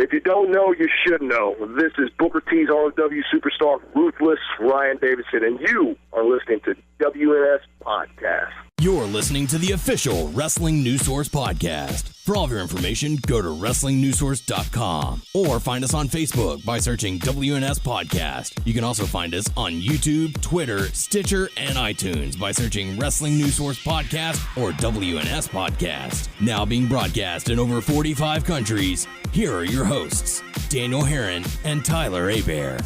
If you don't know, you should know. This is Booker T's ROW superstar, Ruthless Ryan Davidson, and you are listening to WNS Podcast. You're listening to the official Wrestling News Source podcast. For all of your information, go to WrestlingNewsSource.com or find us on Facebook by searching WNS Podcast. You can also find us on YouTube, Twitter, Stitcher, and iTunes by searching Wrestling News Source Podcast or WNS Podcast. Now being broadcast in over 45 countries, here are your hosts, Daniel Herron and Tyler Abear.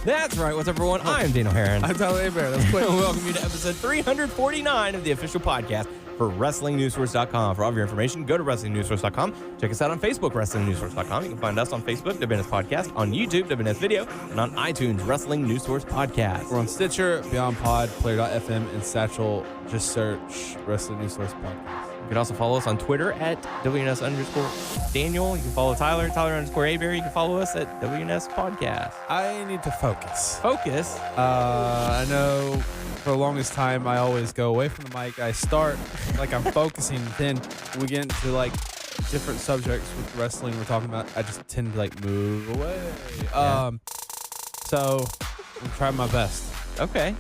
That's right. What's up, everyone? I'm Daniel Herron. I'm Tyler Abear. That's quick. Welcome you to episode 349 of the official podcast for WrestlingNewsSource.com. For all of your information, go to WrestlingNewsSource.com. Check us out on Facebook, WrestlingNewsSource.com. You can find us on Facebook, WNS Podcast, on YouTube, WNS Video, and on iTunes, Wrestling News Source Podcast. We're on Stitcher, Beyond Pod, Player.fm, and Satchel. Just search Wrestling News Source Podcast. You can also follow us on Twitter at WNS_Daniel. You can follow Tyler _Abear. You can follow us at WNS Podcast. I need to focus. Focus. I know for the longest time I always go away from the mic. I start like I'm focusing, then we get into like different subjects with wrestling we're talking about. I just tend to like move away. Yeah. So I'm trying my best. Okay.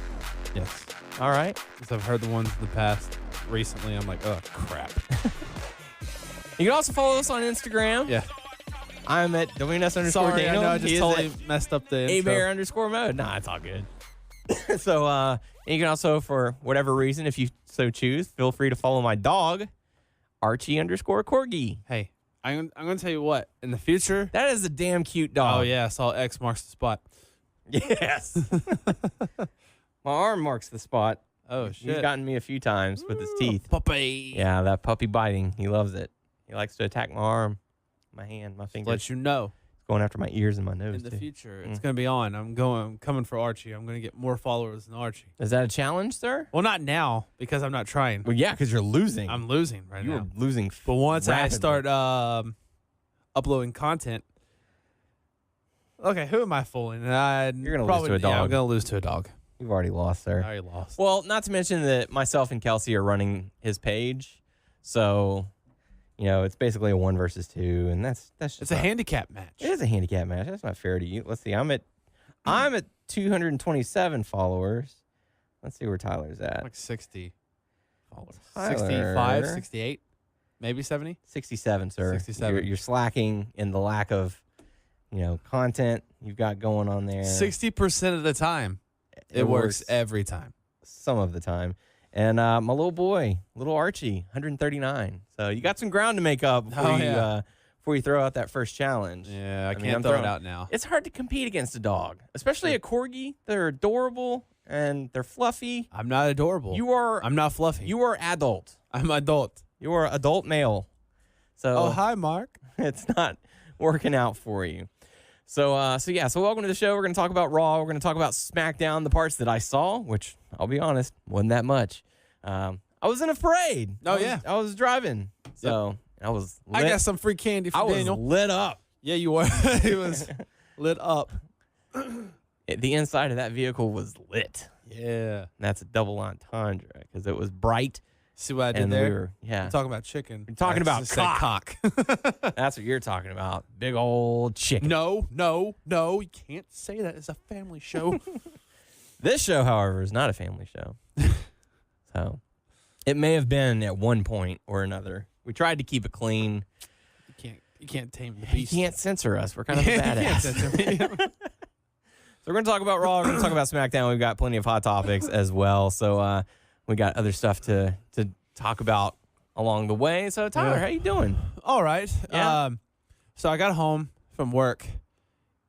Yes. All right. Because I've heard the ones in the past. Recently, I'm like, oh, crap. You can also follow us on Instagram. Yeah. I'm at WNS Sorry, Daniel. I know I just He is totally at messed up the intro. Abear_mode. Nah, it's all good. So, and you can also, for whatever reason, if you so choose, feel free to follow my dog, Archie_Corgi. Hey, I'm going to tell you what. In the future. That is a damn cute dog. Oh, yeah. I saw X marks the spot. Yes. My arm marks the spot. Oh, shit. He's gotten me a few times with his teeth. Puppy. Yeah, that puppy biting. He loves it. He likes to attack my arm, my hand, my fingers. Let you know. It's going after my ears and my nose, In the too. future, it's going to be on. I'm coming for Archie. I'm going to get more followers than Archie. Is that a challenge, sir? Well, not now, because I'm not trying. Well, yeah, because you're losing. I'm losing right now. You're losing. But once rapidly. I start uploading content, okay, who am I fooling? You're going to lose to a dog. Yeah, I'm going to lose to a dog. You've already lost, sir. I already lost. Well, not to mention that myself and Kelsey are running his page, so it's basically a 1 versus 2, and that's just It's a handicap match. It is a handicap match. That's not fair to you. Let's see. I'm at 227 followers. Let's see where Tyler's at. Like 60 followers. Tyler. 65, 68, maybe 70. 67, sir. 67. You're slacking in the lack of content you've got going on there. 60% of the time. It works every time. Some of the time. And my little boy, little Archie, 139. So you got some ground to make up before you throw out that first challenge. Yeah, I can't throw it out now. It's hard to compete against a dog, especially a corgi. They're adorable and they're fluffy. I'm not adorable. I'm not fluffy. You are adult. I'm adult. You are adult male. So Oh, hi, Mark. It's not working out for you. So welcome to the show. We're going to talk about Raw. We're going to talk about SmackDown, the parts that I saw, which I'll be honest, wasn't that much. I was in a parade. I was driving. So I was lit. I got some free candy for Daniel. I was lit up. Yeah, you were. It was lit up. The inside of that vehicle was lit. Yeah. And that's a double entendre because it was bright. See what I did there? I'm talking about chicken. You're talking about cock. That's what you're talking about. Big old chicken. No. You can't say that. It's a family show. This show, however, is not a family show. So it may have been at one point or another. We tried to keep it clean. You can't tame the beast. You can't censor us. We're kind of a badass. So we're going to talk about Raw. We're going to talk about SmackDown. We've got plenty of hot topics as well. So we got other stuff to talk about along the way. So Tyler, how you doing? All right. Yeah. So I got home from work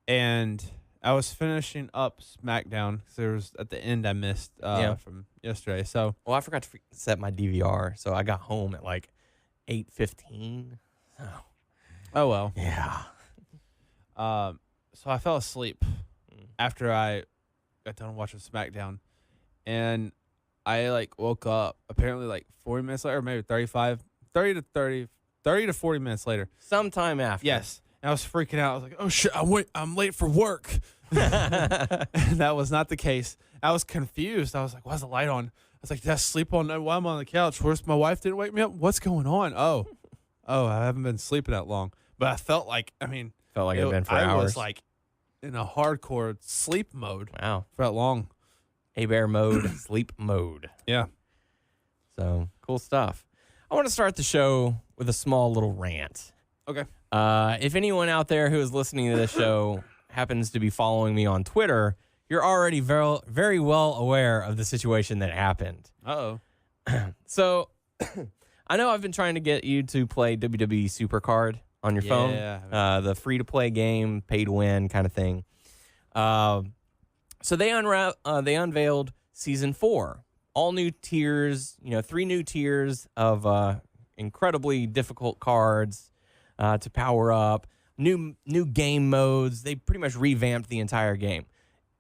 and I was finishing up SmackDown because there was at the end I missed from yesterday. So I forgot to set my DVR, so I got home at like 8:15. Oh well. Yeah. So I fell asleep after I got done watching SmackDown, and I woke up apparently 40 minutes later, or maybe 30 to 40 minutes later. Sometime after. Yes. And I was freaking out. I was like, oh shit, I'm late for work. And that was not the case. I was confused. I was like, why's the light on? I was like, did I sleep all night while I'm on the couch? Where's my wife didn't wake me up? What's going on? Oh, I haven't been sleeping that long. But I felt like, I mean, Felt like it had been for I hours. was like in a hardcore sleep mode Wow. for that long. A-Bear mode, sleep mode. Yeah. So, cool stuff. I want to start the show with a small little rant. Okay. If anyone out there who is listening to this show happens to be following me on Twitter, you're already very, very well aware of the situation that happened. Uh-oh. So, I know I've been trying to get you to play WWE Supercard on your phone. The free-to-play game, pay-to-win kind of thing. So they unveiled Season 4. All new tiers, 3 new tiers of incredibly difficult cards to power up. New game modes. They pretty much revamped the entire game.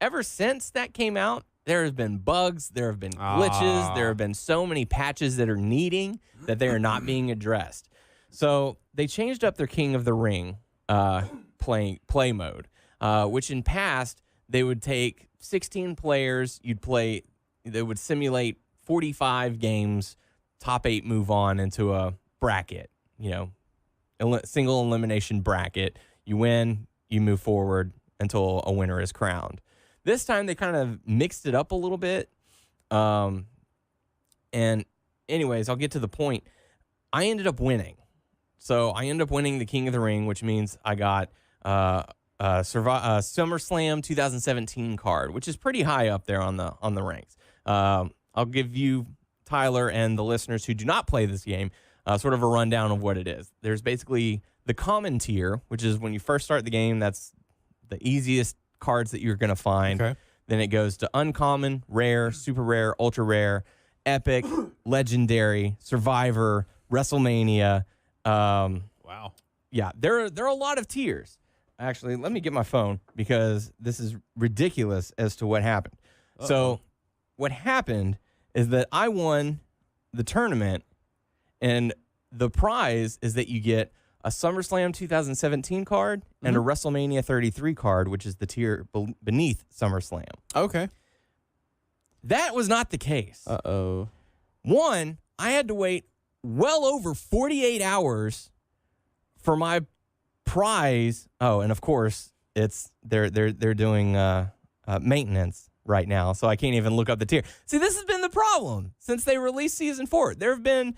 Ever since that came out, there have been bugs. There have been glitches. There have been so many patches that are needing that they are not being addressed. So they changed up their King of the Ring play mode, which in past they would take 16 players. They would simulate 45 games, top 8 move on into a bracket, single elimination bracket. You win, you move forward until a winner is crowned. This time they kind of mixed it up a little bit. And anyways, I'll get to the point. I ended up winning. So I ended up winning the King of the Ring, which means I got SummerSlam 2017 card, which is pretty high up there on the ranks. I'll give you, Tyler, and the listeners who do not play this game sort of a rundown of what it is. There's basically the common tier, which is when you first start the game. That's the easiest cards that you're going to find. Okay. Then it goes to uncommon, rare, super rare, ultra rare, epic, legendary, survivor, WrestleMania. Wow. Yeah, there are a lot of tiers. Actually, let me get my phone because this is ridiculous as to what happened. Uh-oh. So what happened is that I won the tournament, and the prize is that you get a SummerSlam 2017 card and a WrestleMania 33 card, which is the tier beneath SummerSlam. Okay. That was not the case. Uh-oh. One, I had to wait well over 48 hours for my prize. Oh, and of course, they're doing maintenance right now, so I can't even look up the tier. See, this has been the problem since they released Season 4. There have been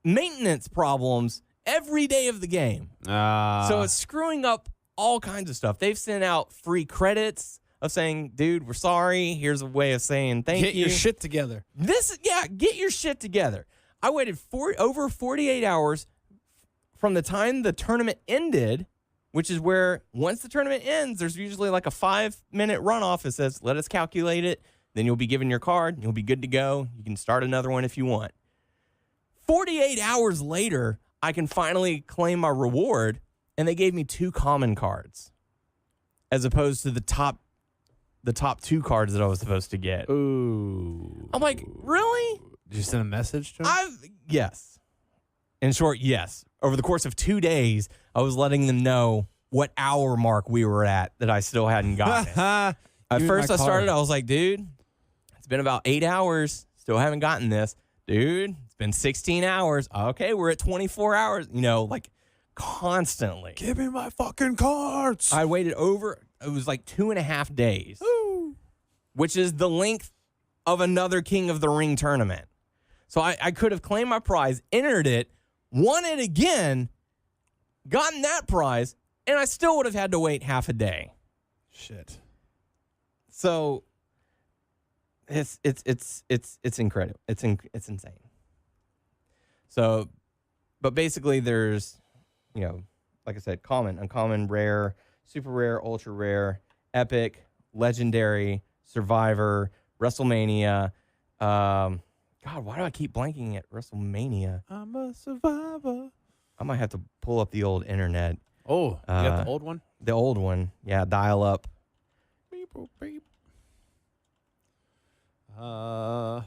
maintenance problems every day of the game. So it's screwing up all kinds of stuff. They've sent out free credits of saying, dude, we're sorry. Here's a way of saying thank you. Get your shit together. Get your shit together. I waited over 48 hours from the time the tournament ended, which is where once the tournament ends, there's usually like a 5-minute runoff. It says, let us calculate it. Then you'll be given your card. You'll be good to go. You can start another one if you want. 48 hours later, I can finally claim my reward, and they gave me 2 common cards as opposed to the top 2 cards that I was supposed to get. Ooh. I'm like, really? Did you send a message to him? Yes. In short, yes. Over the course of 2 days, I was letting them know what hour mark we were at that I still hadn't gotten it. At first I started, I was like, dude, it's been about 8 hours. Still haven't gotten this. Dude, it's been 16 hours. Okay, we're at 24 hours. Like constantly. Give me my fucking cards. I waited it was like 2.5 days. Ooh. Which is the length of another King of the Ring tournament. So I could have claimed my prize, entered it, won it again, gotten that prize, and I still would have had to wait half a day. Shit. So it's incredible. It's insane. So, but basically there's, like I said, common, uncommon, rare, super rare, ultra rare, epic, legendary, survivor, WrestleMania. God, why do I keep blanking at WrestleMania? I'm a survivor. I might have to pull up the old internet. Oh, you got the old one? The old one. Yeah, dial up. Beep, beep. Yeah,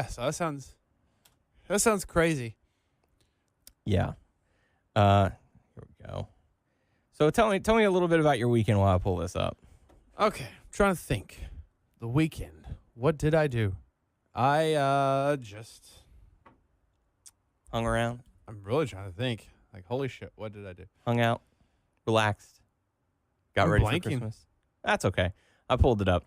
so that sounds crazy. Yeah. Here we go. So tell me a little bit about your weekend while I pull this up. Okay, I'm trying to think. The weekend. What did I do? I just hung around. I'm really trying to think. Like, holy shit, what did I do? Hung out, relaxed, got I'm ready blanking. for Christmas. That's okay. I pulled it up.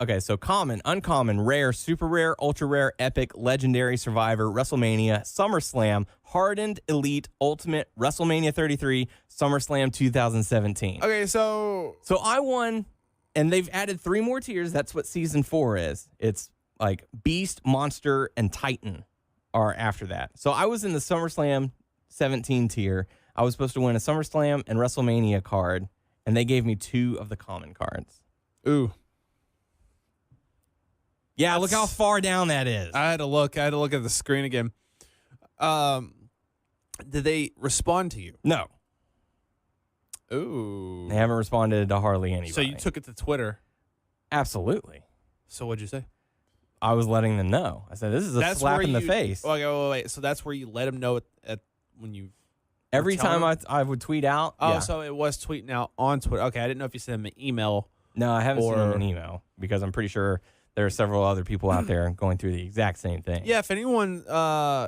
Okay, so common, uncommon, rare, super rare, ultra rare, epic, legendary, survivor, WrestleMania, SummerSlam, hardened, elite, ultimate, WrestleMania 33, SummerSlam 2017. Okay, so I won, and they've added 3 more tiers. That's what season 4 is. It's like Beast, Monster, and Titan are after that. So I was in the SummerSlam 17 tier. I was supposed to win a SummerSlam and WrestleMania card, and they gave me 2 of the common cards. ooh, Yeah, look how far down that is. I had to look at the screen again. Did they respond to you? No, Ooh. they haven't responded to hardly anybody. So you took it to Twitter. Absolutely. So what'd you say? I was letting them know. I said, this is a slap in the face. Okay, wait. So that's where you let them know at when you. Every tell time them? I would tweet out. Oh, yeah. so it was tweeting out on Twitter. Okay, I didn't know if you sent them an email. No, I haven't sent them or- an email because I'm pretty sure there are several other people out there going through the exact same thing. Yeah, if anyone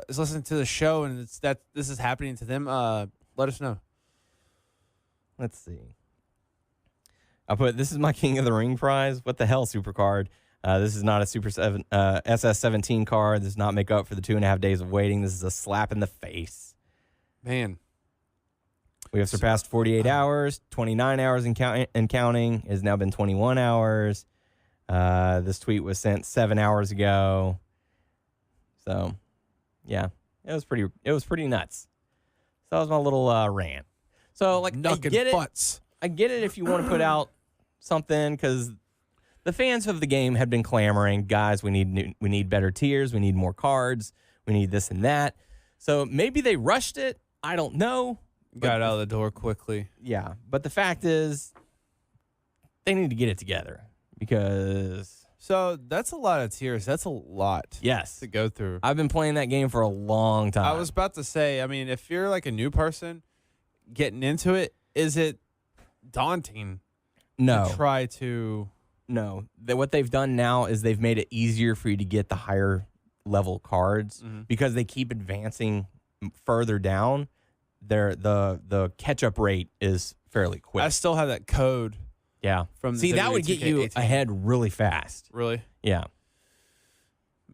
is listening to the show and it's that this is happening to them, let us know. Let's see. I put, this is my King of the Ring prize. What the hell, Supercard? This is not a SS17 card. This does not make up for the 2.5 days of waiting. This is a slap in the face. Man. We have surpassed 48 hours, 29 hours and counting. It has now been 21 hours. This tweet was sent 7 hours ago. So, yeah, it was pretty nuts. So that was my little rant. So, like, I get it. Butts. I get it if you want to put out something because the fans of the game have been clamoring, guys, we need better tiers, we need more cards, we need this and that. So maybe they rushed it. I don't know. Got out of the door quickly. Yeah, but the fact is they need to get it together because So that's a lot of tiers. That's a lot yes, to go through. I've been playing that game for a long time. I was about to say, I mean, if you're like a new person getting into it, is it daunting no. to try to... No, what they've done now is they've made it easier for you to get the higher level cards because they keep advancing further down. The catch up rate is fairly quick. I still have that code. Yeah, from the see that would get you 2K18. ahead really fast. Really? Yeah,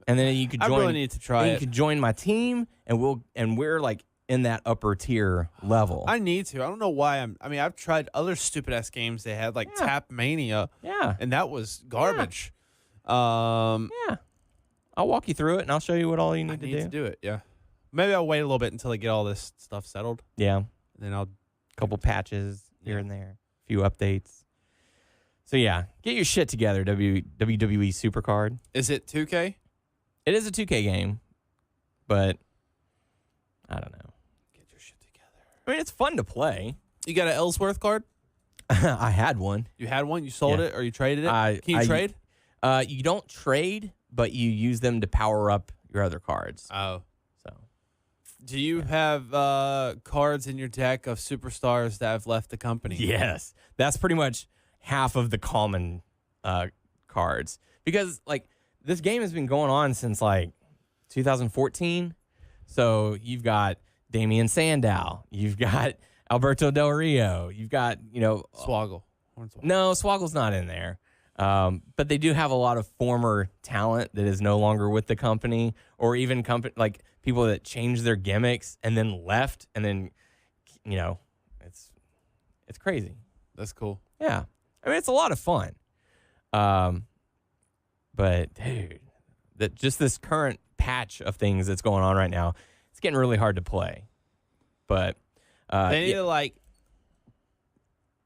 and then you could join. I really need to try it. You could join my team, and we're like in that upper tier level. I need to. I don't know why I've tried other stupid ass games they had like Tap Mania. Yeah, And that was garbage. yeah. I'll walk you through it, and I'll show you what all you need to do it. Yeah. Maybe I'll wait a little bit until I get all this stuff settled. Yeah, And then I'll. couple patches here and there, a few updates. So yeah, get your shit together, WWE Supercard. Is it 2K? It is a 2K game, but I don't know. Get your shit together. I mean, it's fun to play. You got an Ellsworth card? I had one. You had one? You sold Yeah. it or you traded it? Can you trade? You don't trade, but you use them to power up your other cards. Oh. So Do you have cards in your deck of superstars that have left the company? yes, that's pretty much half of the common cards because like this game has been going on since like 2014. So you've got Damian Sandow, you've got Alberto Del Rio, you've got Swoggle. No, Swoggle's not in there. But they do have a lot of former talent that is no longer with the company, or even like people that changed their gimmicks and then left, and then it's crazy. That's cool. Yeah, I mean it's a lot of fun. But dude, just this current patch of things that's going on right now, it's getting really hard to play. But they need to like.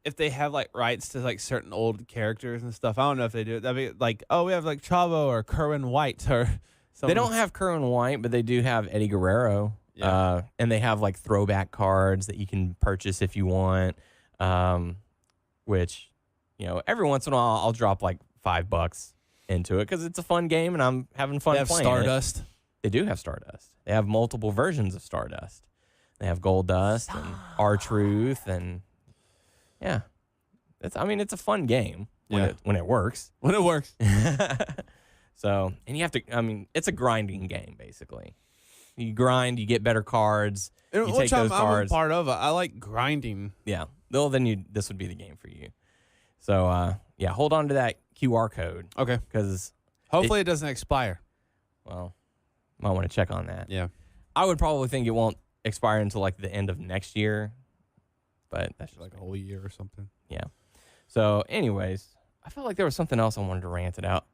If they have like rights to like certain old characters and stuff, I don't know if they do it. That'd be like, oh, we have like Chavo or Kerwin White or something. They don't have Kerwin White, but they do have Eddie Guerrero. Yeah. And they have like throwback cards that you can purchase if you want. Which, every once in a while I'll drop like $5 into it because it's a fun game and I'm having fun They have playing Stardust. it. They do have Stardust. They have multiple versions of Stardust. They have Gold Dust and R-Truth and yeah. It's a fun game when it works. When it works. So, and you have to, it's a grinding game, basically. You grind, you get better cards. You take Which those I'm cards. a part of. I like grinding. Yeah. Well, then this would be the game for you. So, yeah, hold on to that QR code. Okay. Because, Hopefully it doesn't expire. well, might want to check on that. Yeah. I would probably think it won't expire until like the end of next year. But that's just Like a whole year or something. yeah. So, anyways, I felt like there was something else I wanted to rant about,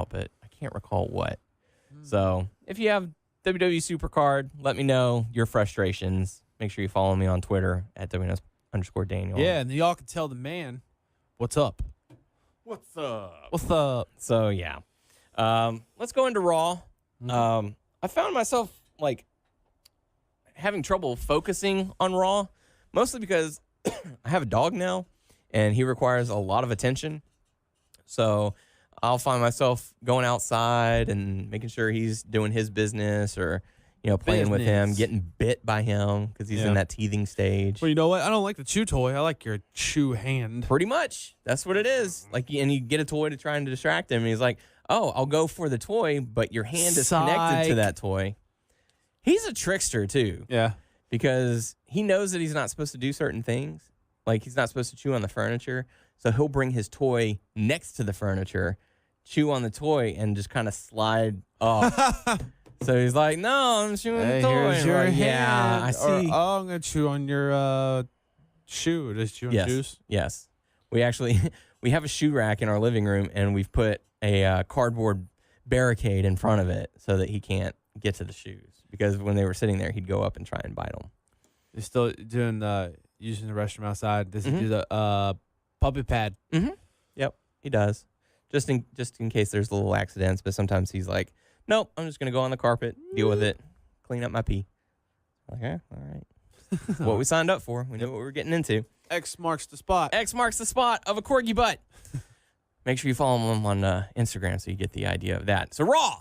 but I can't recall what. So, if you have WWE Supercard, let me know your frustrations. Make sure you follow me on Twitter at WNS_Daniel. Yeah, and y'all can tell the man what's up. What's up? What's up? So, yeah. Let's go into Raw. I found myself, like, having trouble focusing on Raw, mostly because I have a dog now, and he requires a lot of attention. So I'll find myself going outside and making sure he's doing his business or, playing with him, getting bit by him because he's in that teething stage. Well, you know what? I don't like the chew toy. I like your chew hand. Pretty much. That's what it is. And you get a toy to try and distract him, and he's like, oh, I'll go for the toy, but your hand is connected to that toy. He's a trickster, too. Yeah. Because he knows that he's not supposed to do certain things. Like, he's not supposed to chew on the furniture. So he'll bring his toy next to the furniture, chew on the toy, and just kind of slide off. So he's like, no, I'm chewing the toy. Here's your hand. Yeah, I see. Or, I'm going to chew on your shoe. Just chew on juice? Yes. We actually, we have a shoe rack in our living room, and we've put a cardboard barricade in front of it so that he can't get to the shoes. Because when they were sitting there, he'd go up and try and bite them. You're still doing using the restroom outside. Does he do the puppy pad? Mm-hmm. Yep, he does. Just in case there's little accidents, but sometimes he's like, nope, I'm just going to go on the carpet, deal with it, clean up my pee. I'm like, all right. That's what we signed up for. We knew what we were getting into. X marks the spot. X marks the spot of a corgi butt. Make sure you follow him on Instagram so you get the idea of that. So, Raw.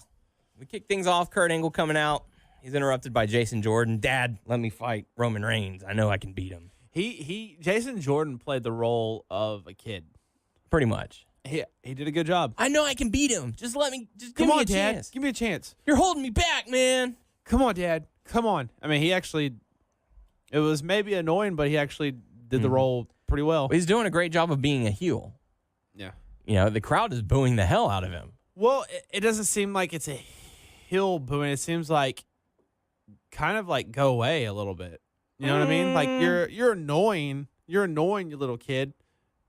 We kick things off. Kurt Angle coming out. He's interrupted by Jason Jordan. Dad, let me fight Roman Reigns. I know I can beat him. Jason Jordan played the role of a kid. Pretty much. He did a good job. I know I can beat him. Just give me a Dad. chance. Give me a chance. You're holding me back, man. Come on, Dad. Come on. I mean, it was maybe annoying, but he actually did the role pretty well. He's doing a great job of being a heel. Yeah. The crowd is booing the hell out of him. Well, it doesn't seem like it's a heel booing. It seems like kind of like go away a little bit. You know what I mean? Like you're annoying. You're annoying, you little kid.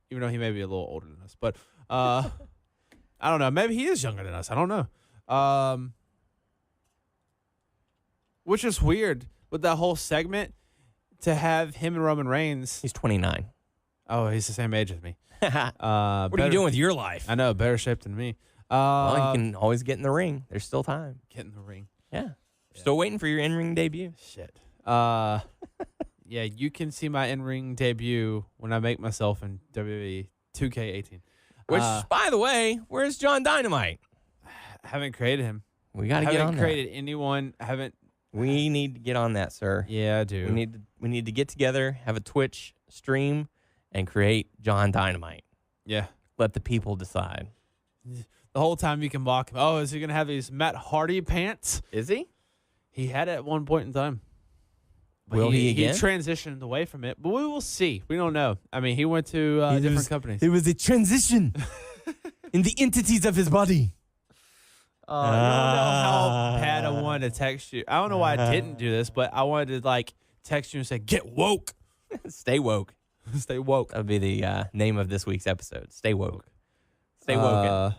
Even though he may be a little older than us, but I don't know. Maybe he is younger than us. I don't know. Which is weird with that whole segment to have him and Roman Reigns. He's 29. Oh, he's the same age as me. What are you doing with your life? I know, better shape than me. Well, you can always get in the ring. There's still time. Get in the ring. Yeah. Still waiting for your in-ring debut. Shit. Yeah, you can see my in-ring debut when I make myself in WWE 2K18. Which, by the way, where's John Dynamite? Haven't created him. We got to get on Haven't created anyone. Haven't. We need to get on that, sir. Yeah, I do. We need to get together, have a Twitch stream, and create John Dynamite. Yeah. Let the people decide. The whole time you can mock him. Oh, is he going to have these Matt Hardy pants? Is he? He had it at one point in time. But Will he again? He transitioned away from it, but we will see. We don't know. I mean, he went to different companies. It was a transition in the entities of his body. You don't know how bad I wanted to text you. I don't know why I didn't do this, but I wanted to text you and say, "Get woke, Stay woke." stay woke." That would be the name of this week's episode. Stay woke. Stay woken.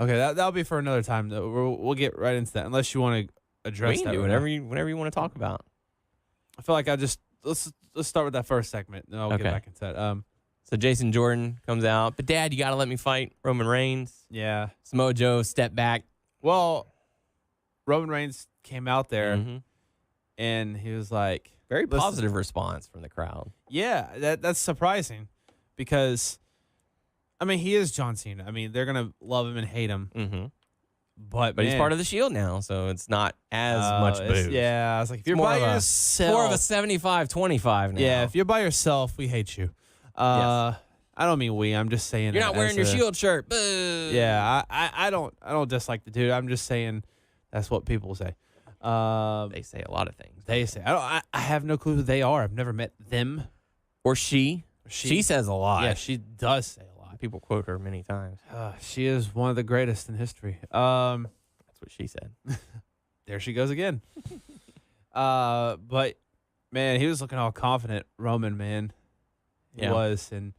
Okay, that'll be for another time. Though. We'll get right into that, unless you want to address We can that. do right whenever you want to talk about. I feel like let's start with that first segment, and I'll get back into that. So Jason Jordan comes out, but Dad, you got to let me fight Roman Reigns. Yeah. Samoa Joe stepped back. Well, Roman Reigns came out there, and he was like, Very positive response from the crowd. Yeah, that's surprising because, I mean, he is John Cena. I mean, they're going to love him and hate him. Mm-hmm. But he's part of the Shield now, so it's not as much booze. Yeah, I was like, if you're more by of yourself. more of a 75-25 now. Yeah, if you're by yourself, we hate you. Yes. I don't mean we. I'm just saying You're not wearing your Shield shirt. Boo. Yeah, I don't dislike the dude. I'm just saying that's what people say. They say a lot of things. They say I have no clue who they are. I've never met them. Or she. She says a lot. Yeah, she does say a lot. People quote her many times. She is one of the greatest in history. That's what she said. There she goes again. But man, he was looking all confident, Roman, man. He was. And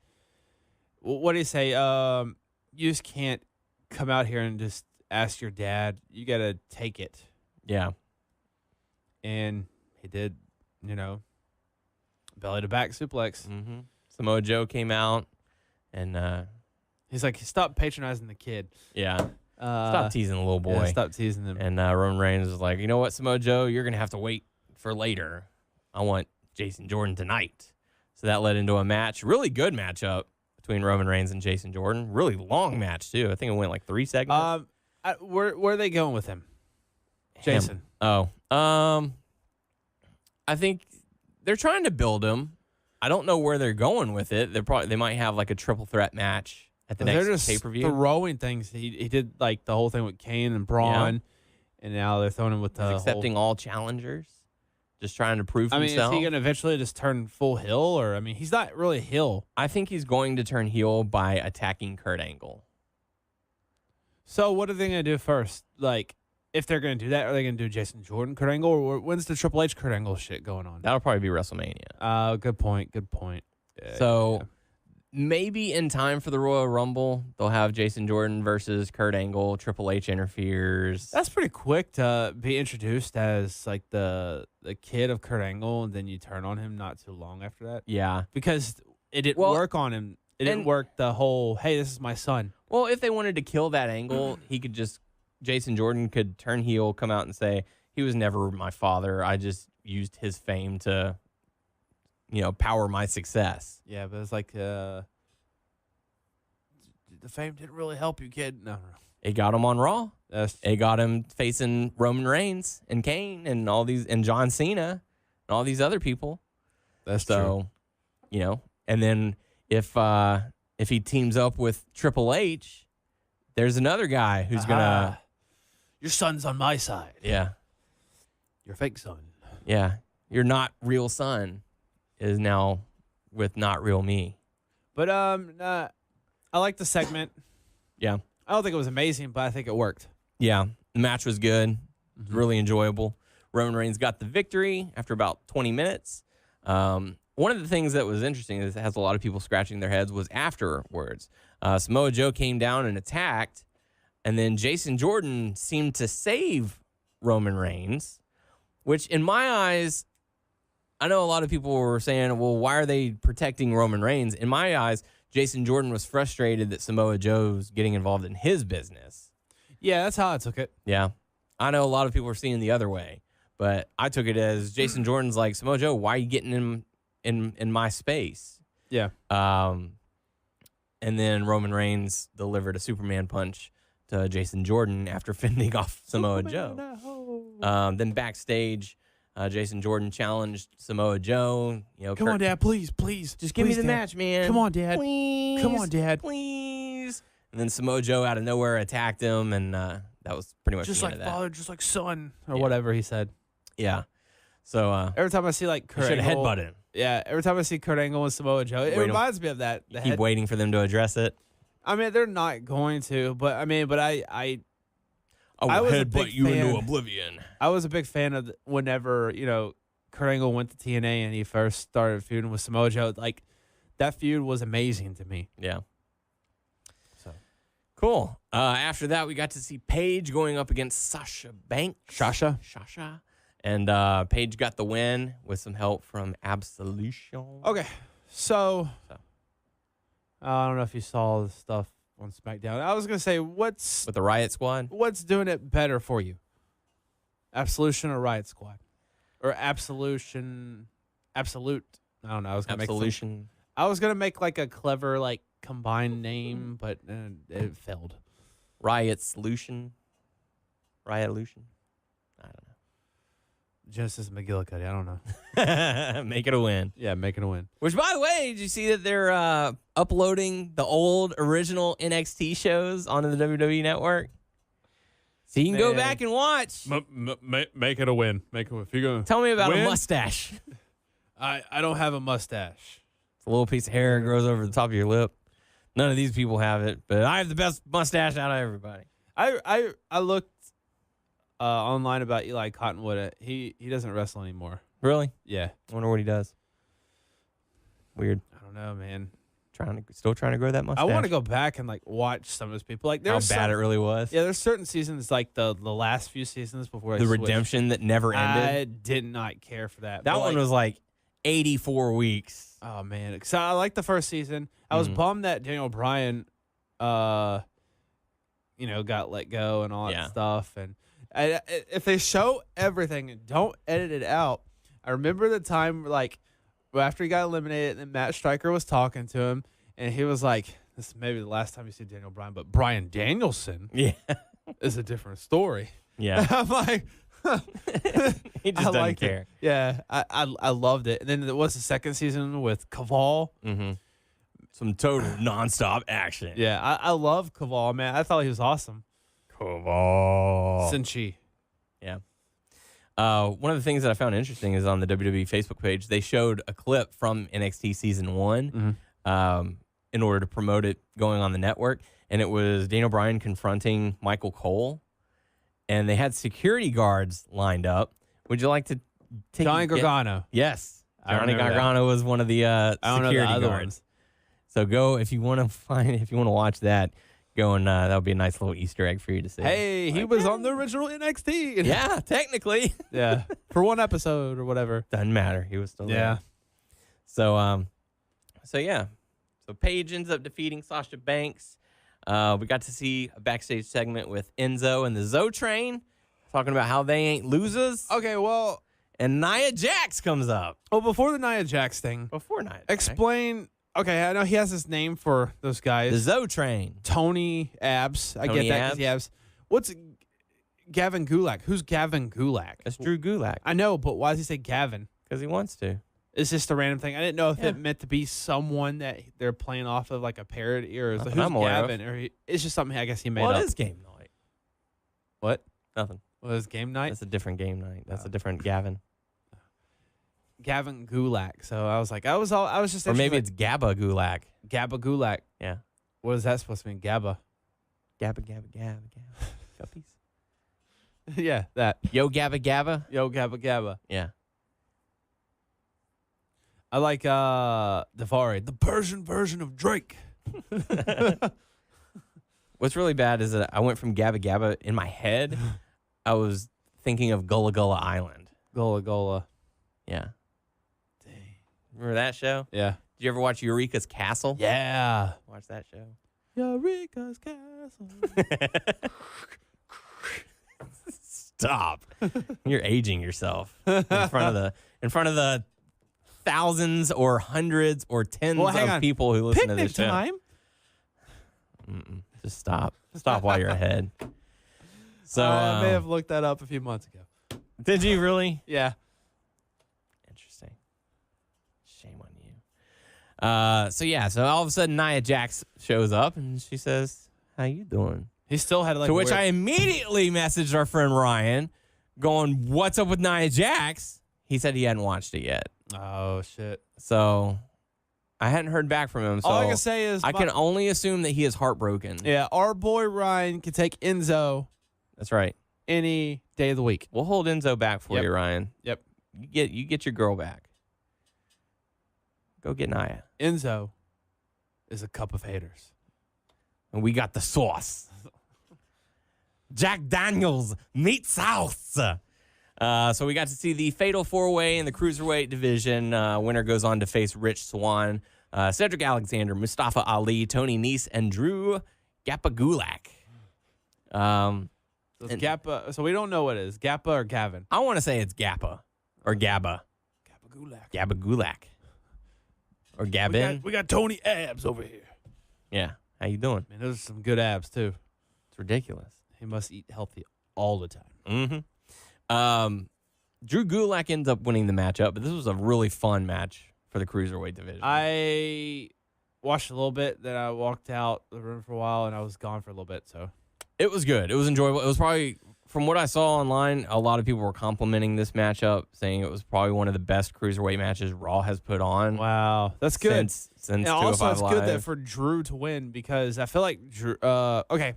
what do you say? You just can't come out here and just ask your dad. You got to take it. Yeah. And he did, belly to back suplex. Mm-hmm. Samoa Joe came out and he's like, stop patronizing the kid. Yeah. Stop teasing the little boy. Yeah, stop teasing him. And Roman Reigns was like, you know what, Samoa Joe, you're going to have to wait for later. I want Jason Jordan tonight. So that led into a match. Really good matchup between Roman Reigns and Jason Jordan. Really long match, too. I think it went like 3 segments. Where are they going with him? Jason. I think they're trying to build him. I don't know where they're going with it. They might have like a triple threat match at the next pay-per-view. Throwing things. He did like the whole thing with Kane and Braun, and now they're throwing him with the accepting all challengers, just trying to prove himself. Is he going to eventually just turn full heel, or he's not really heel. I think he's going to turn heel by attacking Kurt Angle. So what are they going to do first? Like, if they're going to do that, are they going to do Jason Jordan, Kurt Angle, or when's the Triple H, Kurt Angle shit going on? That'll probably be WrestleMania. Good point. So maybe in time for the Royal Rumble, they'll have Jason Jordan versus Kurt Angle. Triple H interferes. That's pretty quick to be introduced as like the kid of Kurt Angle, and then you turn on him not too long after that. Yeah. Because it didn't work on him. It didn't work the whole, hey, this is my son. Well, if they wanted to kill that angle, Jason Jordan could turn heel, come out and say, he was never my father. I just used his fame to, power my success. Yeah, but it's like, the fame didn't really help you, kid. No. It got him on Raw. It got him facing Roman Reigns and Kane and all these, and John Cena and all these other people. That's true. And then if he teams up with Triple H, there's another guy who's gonna. Your son's on my side. Yeah. Your fake son. Yeah. Your not real son is now with not real me. But I like the segment. Yeah. I don't think it was amazing, but I think it worked. Yeah. The match was good. It was really enjoyable. Roman Reigns got the victory after about 20 minutes. One of the things that was interesting is it has a lot of people scratching their heads was afterwards. Samoa Joe came down and attacked, and then Jason Jordan seemed to save Roman Reigns, which in my eyes, I know a lot of people were saying, well, why are they protecting Roman Reigns? In my eyes, Jason Jordan was frustrated that Samoa Joe's getting involved in his business. Yeah, that's how I took it. Yeah. I know a lot of people are seeing the other way, but I took it as Jason Jordan's like, Samoa Joe, why are you getting in my space? Yeah. And then Roman Reigns delivered a Superman punch to Jason Jordan after fending off Samoa Joe. No. Then backstage, Jason Jordan challenged Samoa Joe. Come on, Dad, please. Just give me the match, man. Come on, Dad. Please. Come on, Dad. Please. And then Samoa Joe out of nowhere attacked him, and that was pretty much just the like end of that. father, just like son, or whatever he said. Yeah. So every time I see like Kurt should have Angle, headbutted him. Yeah, every time I see Kurt Angle and Samoa Joe, it reminds me of that. Keep waiting for them to address it. I mean, they're not going to, but I I was a headbutt big you fan. into oblivion. I was a big fan of whenever Kurt Angle went to TNA and he first started feuding with Samoa Joe. Like that feud was amazing to me. Yeah. So cool. After that, we got to see Paige going up against Sasha Banks. Sasha. And Paige got the win with some help from Absolution. Okay, so I don't know if you saw the stuff on SmackDown. I was gonna say, what's with the Riot Squad? What's doing it better for you? Absolution or Riot Squad, or Absolute? I don't know. I was gonna Absolution. I was gonna make like a clever combined name, but it failed. Riot Solution. I don't know. Genesis McGillicuddy. I don't know. Make it a win. Yeah, make it a win. Which, by the way, did you see that they're uploading the old original NXT shows onto the WWE Network? So you can go Man. back and watch. Make it a win. Make it. If you're gonna Tell me about win, a mustache. I don't have a mustache. It's a little piece of hair that grows over the top of your lip. None of these people have it, but I have the best mustache out of everybody. I looked online about Eli Cottonwood. He doesn't wrestle anymore. Really? Yeah. I wonder what he does. Weird. I don't know, man. Still trying to grow that mustache. I want to go back and like watch some of those people. Like How there's bad it really was. Yeah, there's certain seasons like the last few seasons before The I switched. redemption that never ended. I did not care for that. That But, one like, was like 84 weeks. oh man, so I liked the first season. I was Mhm. bummed that Daniel Bryan, got let go and all that Yeah. stuff. And if they show everything and don't edit it out, I remember the time like after he got eliminated, and Matt Stryker was talking to him, and he was like, "This is maybe the last time you see Daniel Bryan, but Bryan Danielson Yeah. is a different story." Yeah. I'm like. He just doesn't liked care. it. Yeah, I loved it. And then there was the second season with Caval. Mm-hmm. Some total nonstop action. Yeah, I love Caval, man. I thought he was awesome. Cool. Sinchi. Yeah. One of the things that I found interesting is on the WWE Facebook page, they showed a clip from NXT Season 1 in order to promote it going on the network. And it was Daniel Bryan confronting Michael Cole. And they had security guards lined up. Would you like to take Johnny a guess? Gargano. Yes. I Johnny remember that. Gargano was one of the I don't know the security other guards. ones. So go if you want to watch that. Go and that'll be a nice little Easter egg for you to see. Hey, he was on the original NXT. Yeah, technically. Yeah. For one episode or whatever. Doesn't matter. He was still there. Yeah. So yeah. So Paige ends up defeating Sasha Banks. We got to see a backstage segment with Enzo and the Zo Train talking about how they ain't losers. Okay, well, And Nia Jax comes up. before the Nia Jax thing, Before Nia Jax. explain. Okay, I know he has his name for those guys. The Zo Train. Tony Abs. I Tony get that 'cause he Abs. Abs. What's Gavin Gulak? Who's Gavin Gulak? That's Drew Gulak. I know, but why does he say Gavin? Because he wants to. It's just a random thing. I didn't know if Yeah. it meant to be someone that they're playing off of, like a parody, or is Not it that who's I'm aware of. Gavin? Or it's just something I guess he made Well, up. it is game night. What? Nothing. Was game night? That's a different game night. That's a different Gavin. Gavin Gulak. So I was like, I was just. Or maybe interested, it's Gabba Gulak. like, Gabba Gulak. Yeah. What is that supposed to mean? Gabba. Gabba. Guppies. Yeah, that. Yo, Gabba. Yo, Gabba Gabba. Yeah. I like Davari, the Persian version of Drake. What's really bad is that I went from Gabba in my head. I was thinking of Gullah Gullah Island. Gola Gola. Yeah. Dang. Remember that show? Yeah. Did you ever watch Eureka's Castle? Yeah. Watch that show. Eureka's Castle. Stop. You're aging yourself in front of the thousands or hundreds or tens hang of on. people who listen to Picnic this show. time. Just stop. Stop while you're ahead. So I may have looked that up a few months ago. did you really? Yeah. Interesting. Shame on you. So all of a sudden Nia Jax shows up and she says, "How you doing?" He still had like. To which weird- I immediately messaged our friend Ryan, going, "What's up with Nia Jax?" He said he hadn't watched it yet. Oh shit. So I hadn't heard back from him. So All I can say is I can only assume that he is heartbroken. Yeah, our boy Ryan can take Enzo That's right. any day of the week. We'll hold Enzo back for Yep. you, Ryan. Yep. You get your girl back. Go get Nia. Enzo is a cup of haters. And we got the sauce. Jack Daniels meat sauce. So we got to see the Fatal 4-Way in the Cruiserweight division. Winner goes on to face Rich Swann, Cedric Alexander, Mustafa Ali, Tony Nese, and Drew Gapagulak. So it's Gappa. So we don't know what it is. Gappa or Gavin? I want to say it's Gappa or Gabba. Gapagulak. Gabagulak. Or Gabin. We got Tony Abs over here. Yeah. How you doing? Man, those are some good abs too. It's ridiculous. He must eat healthy all the time. Mm-hmm. Drew Gulak ends up winning the matchup, but this was a really fun match for the Cruiserweight division. I watched a little bit, then I walked out the room for a while, and I was gone for a little bit. So It was good. It was enjoyable. It was probably, from what I saw online, a lot of people were complimenting this matchup, saying it was probably one of the best cruiserweight matches Raw has put on. Wow, that's good. Since and 205 also, it's good Live. that for Drew to win because I feel like Drew. Okay,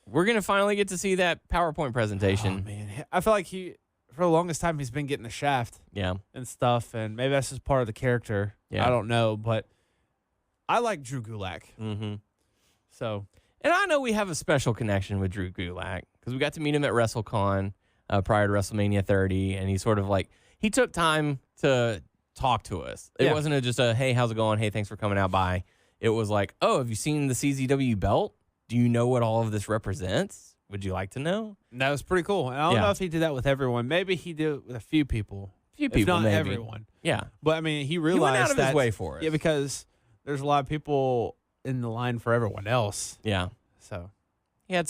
We're going to finally get to see that PowerPoint presentation. oh, man, I feel like for the longest time he's been getting the shaft Yeah. and stuff, and maybe that's just part of the character. Yeah. I don't know, but I like Drew Gulak. Mm-hmm. So And I know we have a special connection with Drew Gulak because we got to meet him at WrestleCon prior to WrestleMania 30, and he sort of he took time to talk to us. It wasn't just a, hey, how's it going? Hey, thanks for coming out by. It was like, oh, have you seen the CZW belt? Do you know what all of this represents? Would you like to know? that was pretty cool. And I don't know if he did that with everyone. Maybe he did it with a few people. Few people, if not maybe. everyone. Yeah. But I mean, he realized He went out of his that- way for us. Yeah, because there's a lot of people in the line for everyone else. Yeah. So He had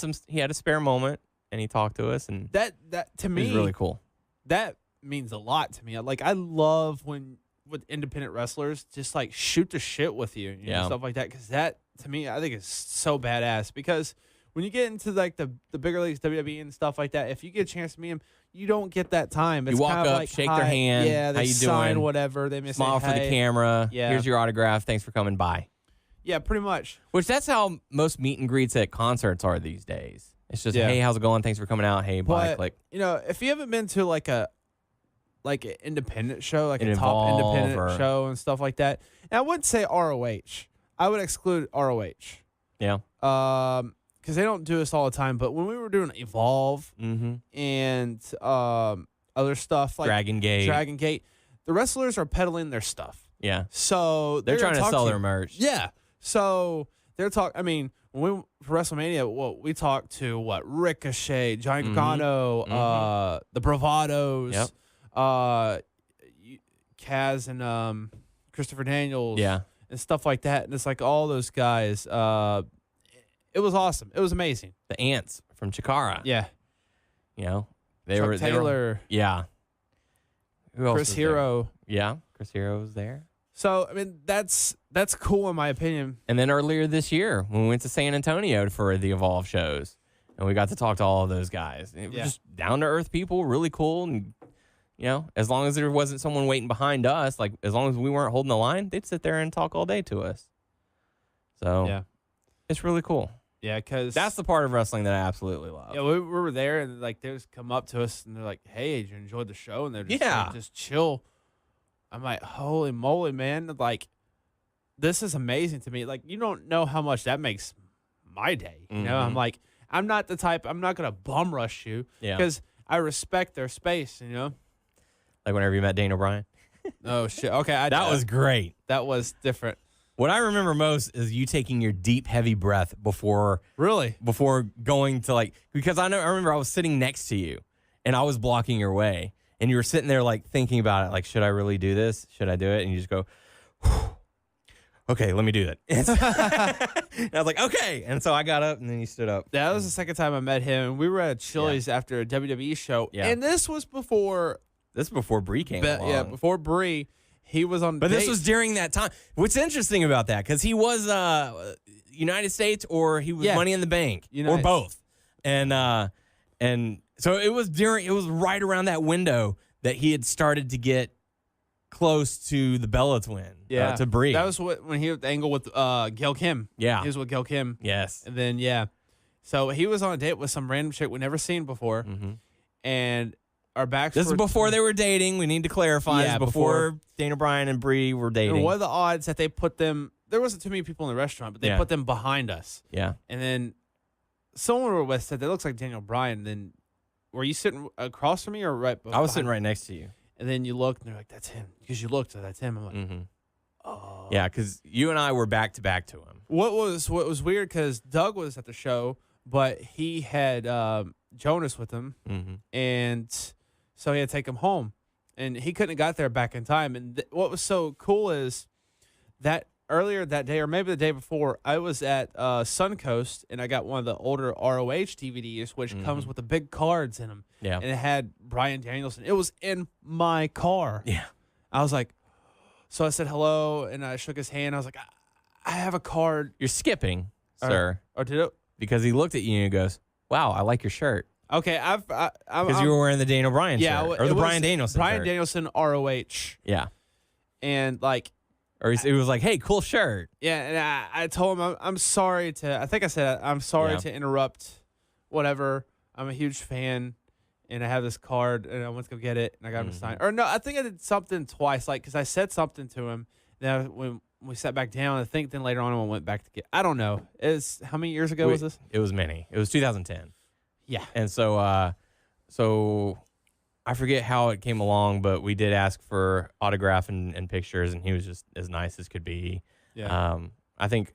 a spare moment, and he talked to us, and that to it me was really cool. that means a lot to me. Like I love when with independent wrestlers just like shoot the shit with you, you know, stuff like that. Because that to me, I think is so badass. Because when you get into like the bigger leagues, WWE and stuff like that, if you get a chance to meet them, you don't get that time. It's You walk kind of up, like, shake hi, their hand. yeah, they How you sign doing? whatever. They may Smile say, for hey. the camera. Yeah. Here's your autograph. Thanks for coming by. Yeah, pretty much. Which that's how most meet and greets at concerts are these days. It's just, Yeah. hey, how's it going? Thanks for coming out. Hey, bye. But, Click. you know, if you haven't been to like an independent show, like An a top Evolve independent or- show and stuff like that, and I wouldn't say ROH. I would exclude ROH. Yeah. Because they don't do this all the time. But when we were doing Evolve Mm-hmm. and other stuff like Dragon Gate. Dragon Gate, the wrestlers are peddling their stuff. Yeah. So They're trying to talk sell you. their merch. Yeah. So they're talking. I mean, when we for WrestleMania, we talked to Ricochet, Johnny Mhm. Gargano, the Bravados, Yep. Kaz and Christopher Daniels, Yeah. and stuff like that. And it's like all those guys. It was awesome. It was amazing. The ants from Chikara. Yeah. You know, they Chuck were Taylor, yeah. Who else Chris was there? Hero. Yeah. Chris Hero was there. So I mean, that's cool in my opinion. And then earlier this year, when we went to San Antonio for the Evolve shows, and we got to talk to all of those guys. It was just down to earth people, really cool. And, you know, as long as there wasn't someone waiting behind us, like as long as we weren't holding the line, they'd sit there and talk all day to us. So Yeah. it's really cool. Yeah, because That's the part of wrestling that I absolutely love. yeah, we were there and like they just come up to us and they're like, "Hey, did you enjoy the show?" And they're just Yeah. like, just chill. I'm like, "Holy moly, man! Like, this is amazing to me. Like, you don't know how much that makes my day. You know, I'm Mhm. like, I'm not the type. I'm not gonna bum rush you Yeah. because I respect their space. You know. Like whenever you met Dana Bryan. Oh shit. Okay, That was great. that was different. What I remember most is you taking your deep, heavy breath before Really? going to because I remember I was sitting next to you and I was blocking your way and you were sitting there like thinking about it, like, should I really do this? Should I do it? And you just go, "Whew. Okay, let me do it." And I was like, okay. And so I got up and then you stood up. That was the second time I met him. We were at Chili's after a WWE show, Yeah. and this was before. This is before Bree came along. Yeah, before Bree, he was on. But this dates. was during that time. What's interesting about that, because he was United States or he was Yeah. Money in the Bank or United. both. And so it was right around that window that he had started to get close to the Bella twin, to Bree. That was when he was the angle with Gail Kim. Yeah. He was with Gail Kim. Yes. And then, so he was on a date with some random chick we'd never seen before. Mm-hmm. And our backs This were... is before they were dating. We need to clarify. Yeah, This is before Dana Bryan and Bree were dating. And what are the odds that they put them... There wasn't too many people in the restaurant, but they Yeah. put them behind us. Yeah. And then someone we were with said, that looks like Daniel Bryan. Then were you sitting across from me or right behind? I was sitting right next to you. And then you looked and they're like, that's him. Because you looked, that's him. I'm like, Mm-hmm. oh. Yeah, because you and I were back to back to him. What was weird, because Doug was at the show, but he had Jonas with him. Mm-hmm. And so he had to take him home. And he couldn't have got there back in time. And what was so cool is that earlier that day, or maybe the day before, I was at Suncoast, and I got one of the older ROH DVDs, which comes with the big cards in them. Yeah. And it had Bryan Danielson. It was in my car. Yeah. I was like, so I said hello, and I shook his hand. I was like, I have a card. You're skipping, sir. Or did it? Because he looked at you and he goes, wow, I like your shirt. Okay, Because you were wearing the Daniel Bryan shirt. Or the Bryan Danielson Bryan shirt. Danielson ROH. Yeah. And like, Or it was like, hey, cool shirt. yeah, and I told him I'm sorry to. I think I said I'm sorry to interrupt. Whatever. I'm a huge fan, and I have this card, and I went to go get it, and I got him to sign. Or no, I think I did something twice, like because I said something to him. Then when we sat back down, I think then later on I went back to get. I don't know. How many years ago was this? It was many. It was 2010. Yeah. And so, so I forget how it came along, but we did ask for autograph and pictures, and he was just as nice as could be. Yeah. I think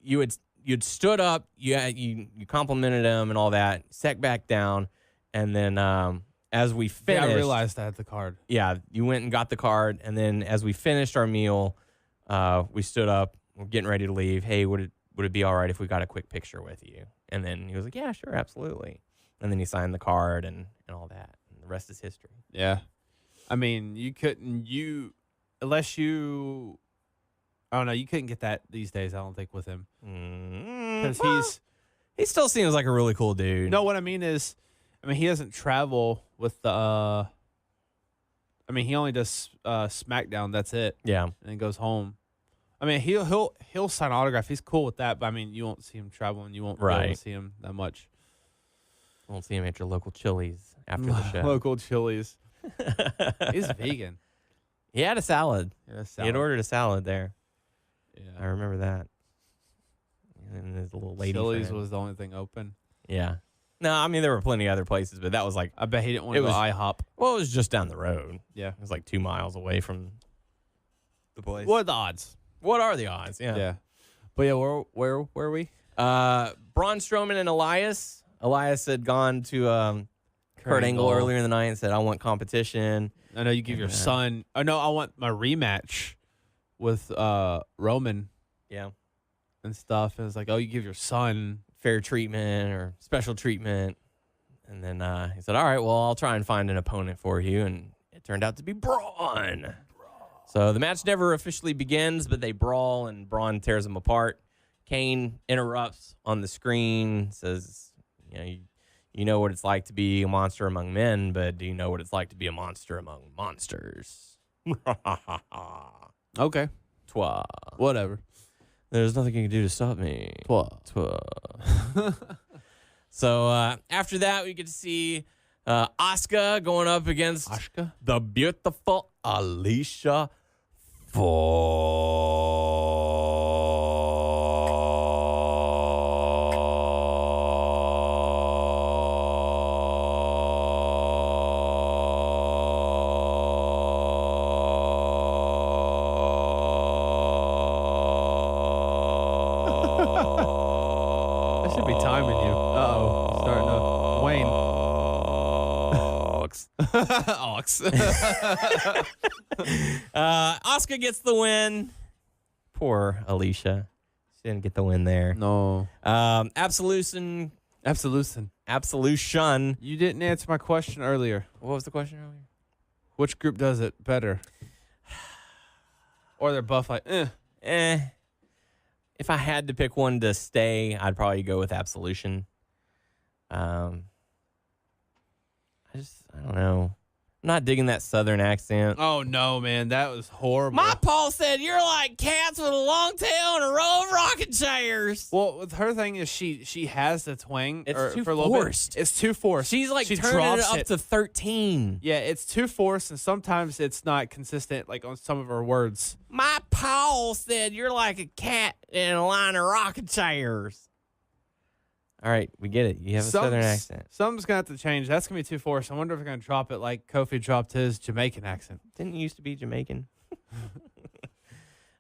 you'd stood up, you complimented him and all that, sat back down, and then as we finished, I realized I had the card. Yeah, you went and got the card, and then as we finished our meal, we stood up, we're getting ready to leave. Hey, would it be all right if we got a quick picture with you? And then he was like, yeah, sure, absolutely. And then he signed the card and all that. And the rest is history. Yeah. I mean, you couldn't get that these days, I don't think, with him. Because he still seems like a really cool dude. No, what I mean is, he doesn't travel with the, he only does SmackDown, that's it. Yeah. And then goes home. He'll sign autograph. He's cool with that, but you won't see him traveling. You won't be able to see him that much. Won't see him at your local Chili's after the show. Local Chili's. He's vegan. He had a salad. He He had ordered a salad there. Yeah. I remember that. And there's a little lady. Chili's was the only thing open. Yeah. No, there were plenty of other places, but that was like. I bet he didn't want to go IHOP. Well, it was just down the road. Yeah. It was like 2 miles away from the place. What are the odds? What are the odds? Yeah. Yeah. But yeah, where were we? Braun Strowman and Elias. Elias had gone to Kurt Angle earlier in the night and said, I want competition. I know you give your son. Oh, no, I want my rematch with Roman. Yeah. And stuff. And it's like, oh, you give your son fair treatment or special treatment. And then he said, all right, well, I'll try and find an opponent for you. And it turned out to be Braun. So the match never officially begins, but they brawl and Braun tears them apart. Kane interrupts on the screen, says, you know what it's like to be a monster among men, but do you know what it's like to be a monster among monsters? Okay. Twa. Whatever. There's nothing you can do to stop me. Twa. So after that, we get to see Asuka going up against the beautiful Alicia I should be timing you. Uh-oh. Starting to wane. Ox. Asuka gets the win. Poor Alicia. She didn't get the win there. No. Absolution. You didn't answer my question earlier. What was the question earlier? Which group does it better? Or they're both like, If I had to pick one to stay, I'd probably go with Absolution. I don't know. I'm not digging that Southern accent. Oh, no, man. That was horrible. My Paul said you're like cats with a long tail and a row of rocking chairs. Well, with her thing is she has the twang. It's too for a little bit. forced. It's too forced. She's like she turning it drops up to 13. Yeah, it's too forced, and sometimes it's not consistent, like on some of her words. My Paul said you're like a cat in a line of rocking chairs. All right, we get it. You have a Southern accent. Something's going to have to change. That's going to be too forced. I wonder if we're going to drop it like Kofi dropped his Jamaican accent. Didn't it used to be Jamaican?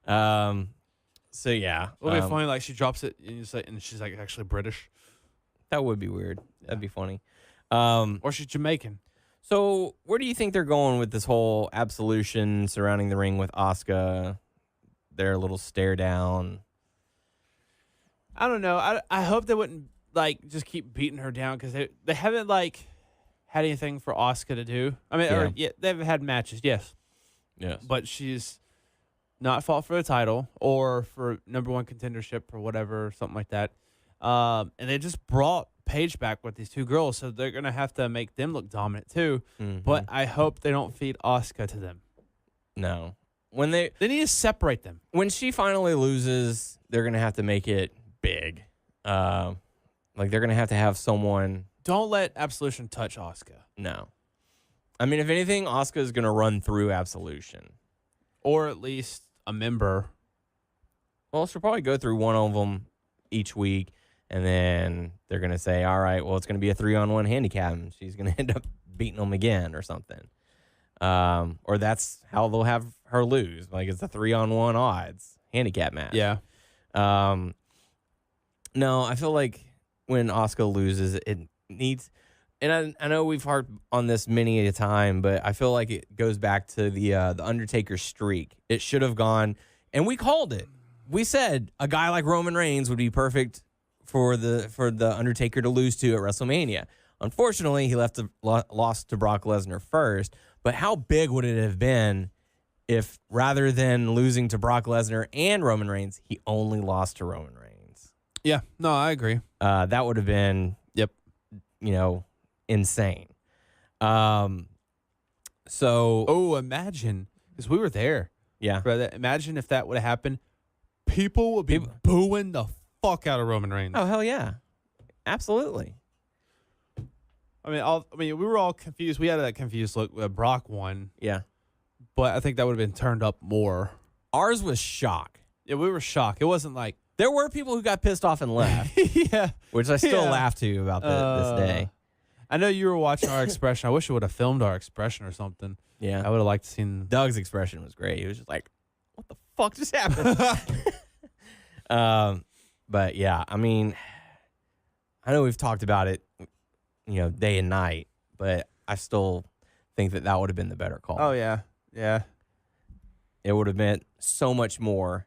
So, yeah. It would be funny, like she drops it and she's like actually British. That would be weird. That'd be funny. Or she's Jamaican. So where do you think they're going with this whole Absolution surrounding the ring with Asuka? Their little stare down. I don't know. I hope they wouldn't like just keep beating her down because they haven't like had anything for Asuka to do. I mean, they've had matches, yes, but she's not fought for the title or for #1 contendership or whatever, something like that. And they just brought Paige back with these two girls, so they're gonna have to make them look dominant too. But I hope they don't feed Asuka to them. No. When they need to separate them. When she finally loses, they're gonna have to make it big. Like they're gonna have to have someone. Don't let Absolution touch Asuka. No. I mean, if anything, Asuka is gonna run through Absolution, or at least a member. Well, she'll probably go through one of them each week, and then they're gonna say, "All right, well, it's gonna be a 3-on-1 handicap, and she's gonna end up beating them again, or something." Or that's how they'll have her lose. Like it's a 3-on-1 odds handicap match. Yeah. No, I feel like when Asuka loses, it needs. And I know we've harped on this many a time, but I feel like it goes back to the Undertaker streak. It should have gone, and we called it. We said a guy like Roman Reigns would be perfect for the Undertaker to lose to at WrestleMania. Unfortunately, he lost to Brock Lesnar first. But how big would it have been if rather than losing to Brock Lesnar and Roman Reigns, he only lost to Roman Reigns? Yeah, no, I agree. That would have been, insane. Imagine, because we were there. Yeah. Imagine if that would have happened. People would be booing the fuck out of Roman Reigns. Oh, hell yeah. Absolutely. We were all confused. We had that confused look when Brock won. Yeah. But I think that would have been turned up more. Ours was shock. Yeah, we were shocked. It wasn't like... There were people who got pissed off and left. Yeah. Which I still laugh to about this day. I know you were watching our expression. I wish you would have filmed our expression or something. Yeah. I would have liked to seen... Doug's expression was great. He was just like, what the fuck just happened? But yeah, I know we've talked about it, day and night, but I still think that would have been the better call. Oh, yeah. Yeah. It would have meant so much more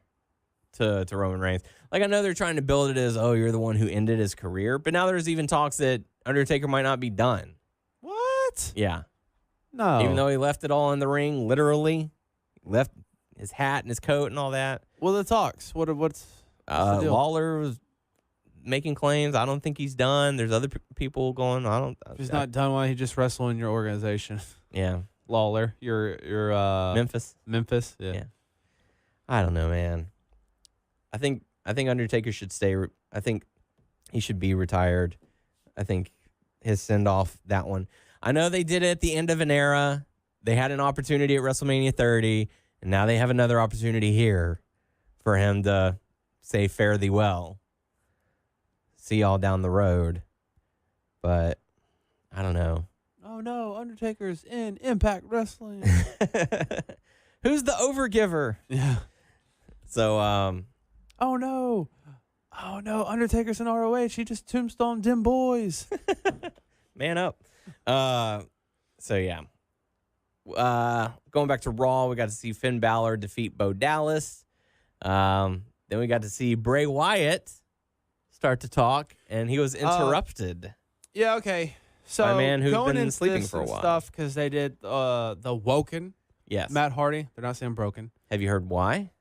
to Roman Reigns. Like, I know they're trying to build it as, oh, you're the one who ended his career, but now there's even talks that Undertaker might not be done. What? Yeah. No. Even though he left it all in the ring, literally. Left his hat and his coat and all that. Well, the talks. What's the deal? Lawler was making claims. I don't think he's done. There's other people going. If he's not done, why he just wrestle in your organization? Yeah. Lawler, your Memphis. Yeah. I don't know, man. I think Undertaker should stay. I think he should be retired. I think his send-off, that one. I know they did it at the end of an era. They had an opportunity at WrestleMania 30, and now they have another opportunity here for him to say fare thee well. See y'all down the road. But I don't know. Oh, no. Undertaker's in Impact Wrestling. Who's the overgiver? Yeah. So, oh, no. Undertaker's in ROH. He just tombstoned them boys. Man up. So, yeah. Going back to Raw, we got to see Finn Balor defeat Bo Dallas. Then we got to see Bray Wyatt start to talk, and he was interrupted. Yeah, okay. So by a man who's going been into sleeping this for a while. Stuff because they did the Woken. Yes. Matt Hardy. They're not saying broken. Have you heard why?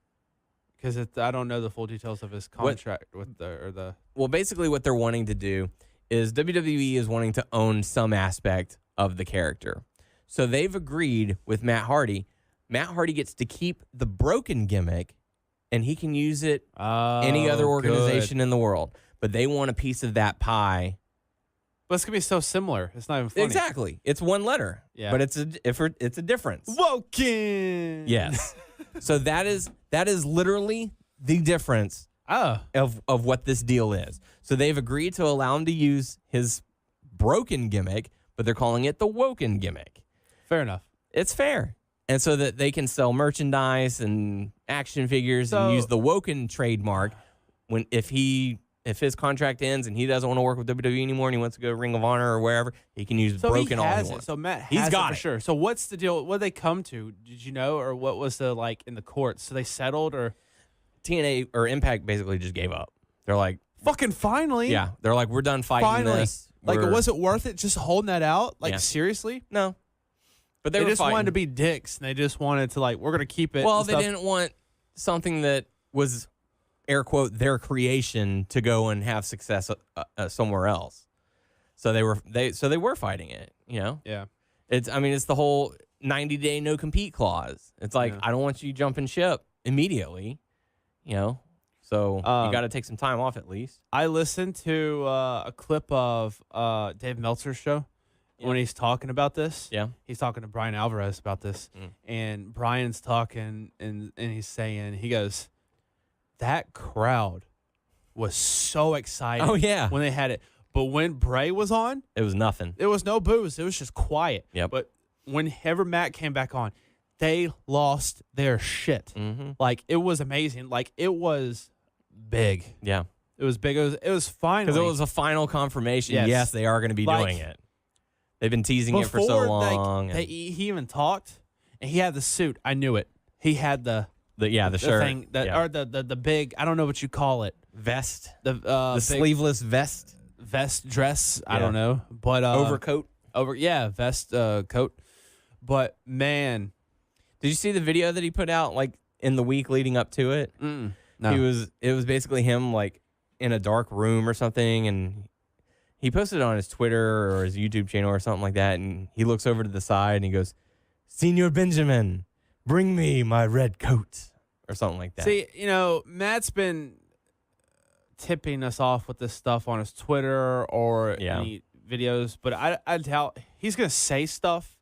Because I don't know the full details of his contract with the. Well, basically, what they're wanting to do is WWE is wanting to own some aspect of the character. So they've agreed with Matt Hardy. Matt Hardy gets to keep the broken gimmick, and he can use it any other organization in the world. But they want a piece of that pie. But it's gonna be so similar. It's not even funny. Exactly. It's one letter. Yeah. But it's a difference. Woken. Yes. So that is literally the difference of what this deal is. So they've agreed to allow him to use his broken gimmick, but they're calling it the Woken gimmick. Fair enough. It's fair. And so that they can sell merchandise and action figures and use the Woken trademark if his contract ends and he doesn't want to work with WWE anymore and he wants to go Ring of Honor or wherever, he can use Broken all he wants. So Matt has it for sure. So what's the deal? What did they come to? Did you know? Or what was the, in the courts? So they settled or? TNA or Impact basically just gave up. They're like, fucking finally. Yeah. They're like, we're done fighting this. Was it worth it just holding that out? Yeah. Seriously? No. But they were just fighting. wanted to be dicks and they just wanted to we're going to keep it. Well, they didn't want something that was air quote, their creation to go and have success somewhere else. So they were fighting it, you know? Yeah. It's the whole 90-day no compete clause. It's like, I don't want you jumping ship immediately, you know? So you got to take some time off at least. I listened to a clip of Dave Meltzer's show when he's talking about this. Yeah. He's talking to Brian Alvarez about this. And Brian's talking, and he's saying, he goes, that crowd was so excited when they had it. But when Bray was on, it was nothing. There was no booze. It was just quiet. Yep. But whenever Matt came back on, they lost their shit. Mm-hmm. Like, it was amazing. Like, it was big. Yeah. It was big. It was finally. Because it was a final confirmation. Yes, they are going to be doing it. They've been teasing it for so long. He even talked, and he had the suit. I knew it. He had the shirt. Thing, or the big, I don't know what you call it. Vest. The big sleeveless vest. Vest dress. I don't know. But overcoat. Vest coat. But man, did you see the video that he put out like in the week leading up to it? No. It was basically him like in a dark room or something, and he posted it on his Twitter or his YouTube channel or something like that, and he looks over to the side and he goes, "Senior Benjamin, bring me my red coat," or something like that. See, Matt's been tipping us off with this stuff on his Twitter or any videos, but I doubt he's going to say stuff,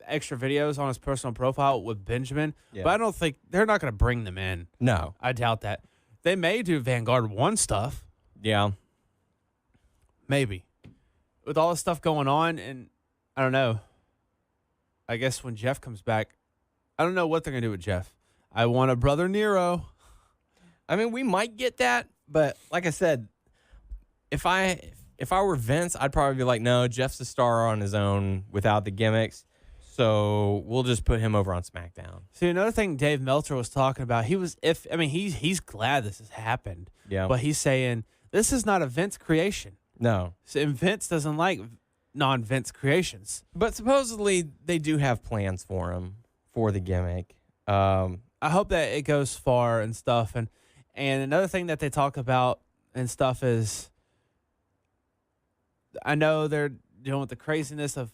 extra videos on his personal profile with Benjamin, but I don't think they're not going to bring them in. No. I doubt that. They may do Vanguard 1 stuff. Yeah. Maybe. With all this stuff going on, and I don't know. I guess when Jeff comes back, I don't know what they're going to do with Jeff. I want a Brother Nero. I mean, we might get that, but like I said, if I were Vince, I'd probably be like, no, Jeff's a star on his own without the gimmicks, so we'll just put him over on SmackDown. See, another thing Dave Meltzer was talking about, he's glad this has happened. Yeah. But he's saying this is not a Vince creation. No. So, and Vince doesn't like non-Vince creations. But supposedly they do have plans for him for the gimmick. I hope that it goes far and stuff. And another thing that they talk about and stuff is, I know they're dealing with the craziness of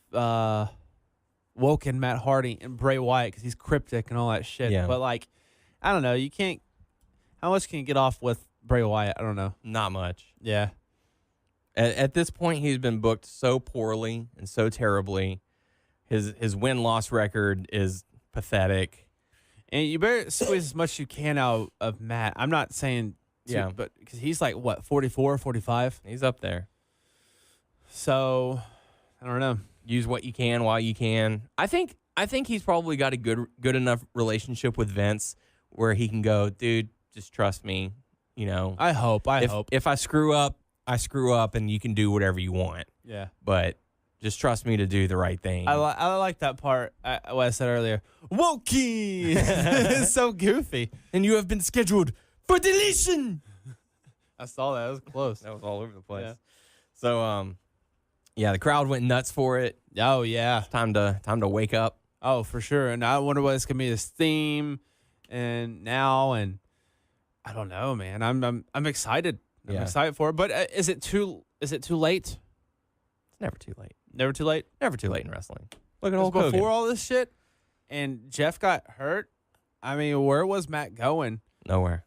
Woken, Matt Hardy, and Bray Wyatt because he's cryptic and all that shit. Yeah. But, like, I don't know. You can't – how much can you get off with Bray Wyatt? I don't know. Not much. Yeah. At this point, he's been booked so poorly and so terribly. His win-loss record is pathetic. And you better squeeze as much as you can out of Matt. I'm not saying but because he's like, what, 44, 45? He's up there. So, I don't know. Use what you can while you can. I think he's probably got a good enough relationship with Vince where he can go, dude, just trust me. I hope. If I screw up, I screw up, and you can do whatever you want. Yeah. But just trust me to do the right thing. I like that part, what I said earlier. Woken! It's so goofy. And you have been scheduled for deletion. I saw that. That was close. That was all over the place. Yeah. So, the crowd went nuts for it. Oh, yeah. Time to wake up. Oh, for sure. And I wonder what it's going to be his theme and I don't know, man. I'm excited. I'm excited for it. But is it too late? It's never too late. Never too late? Never too late in wrestling. Look at Hulk Hogan. Before all this shit and Jeff got hurt, I mean, where was Matt going? Nowhere.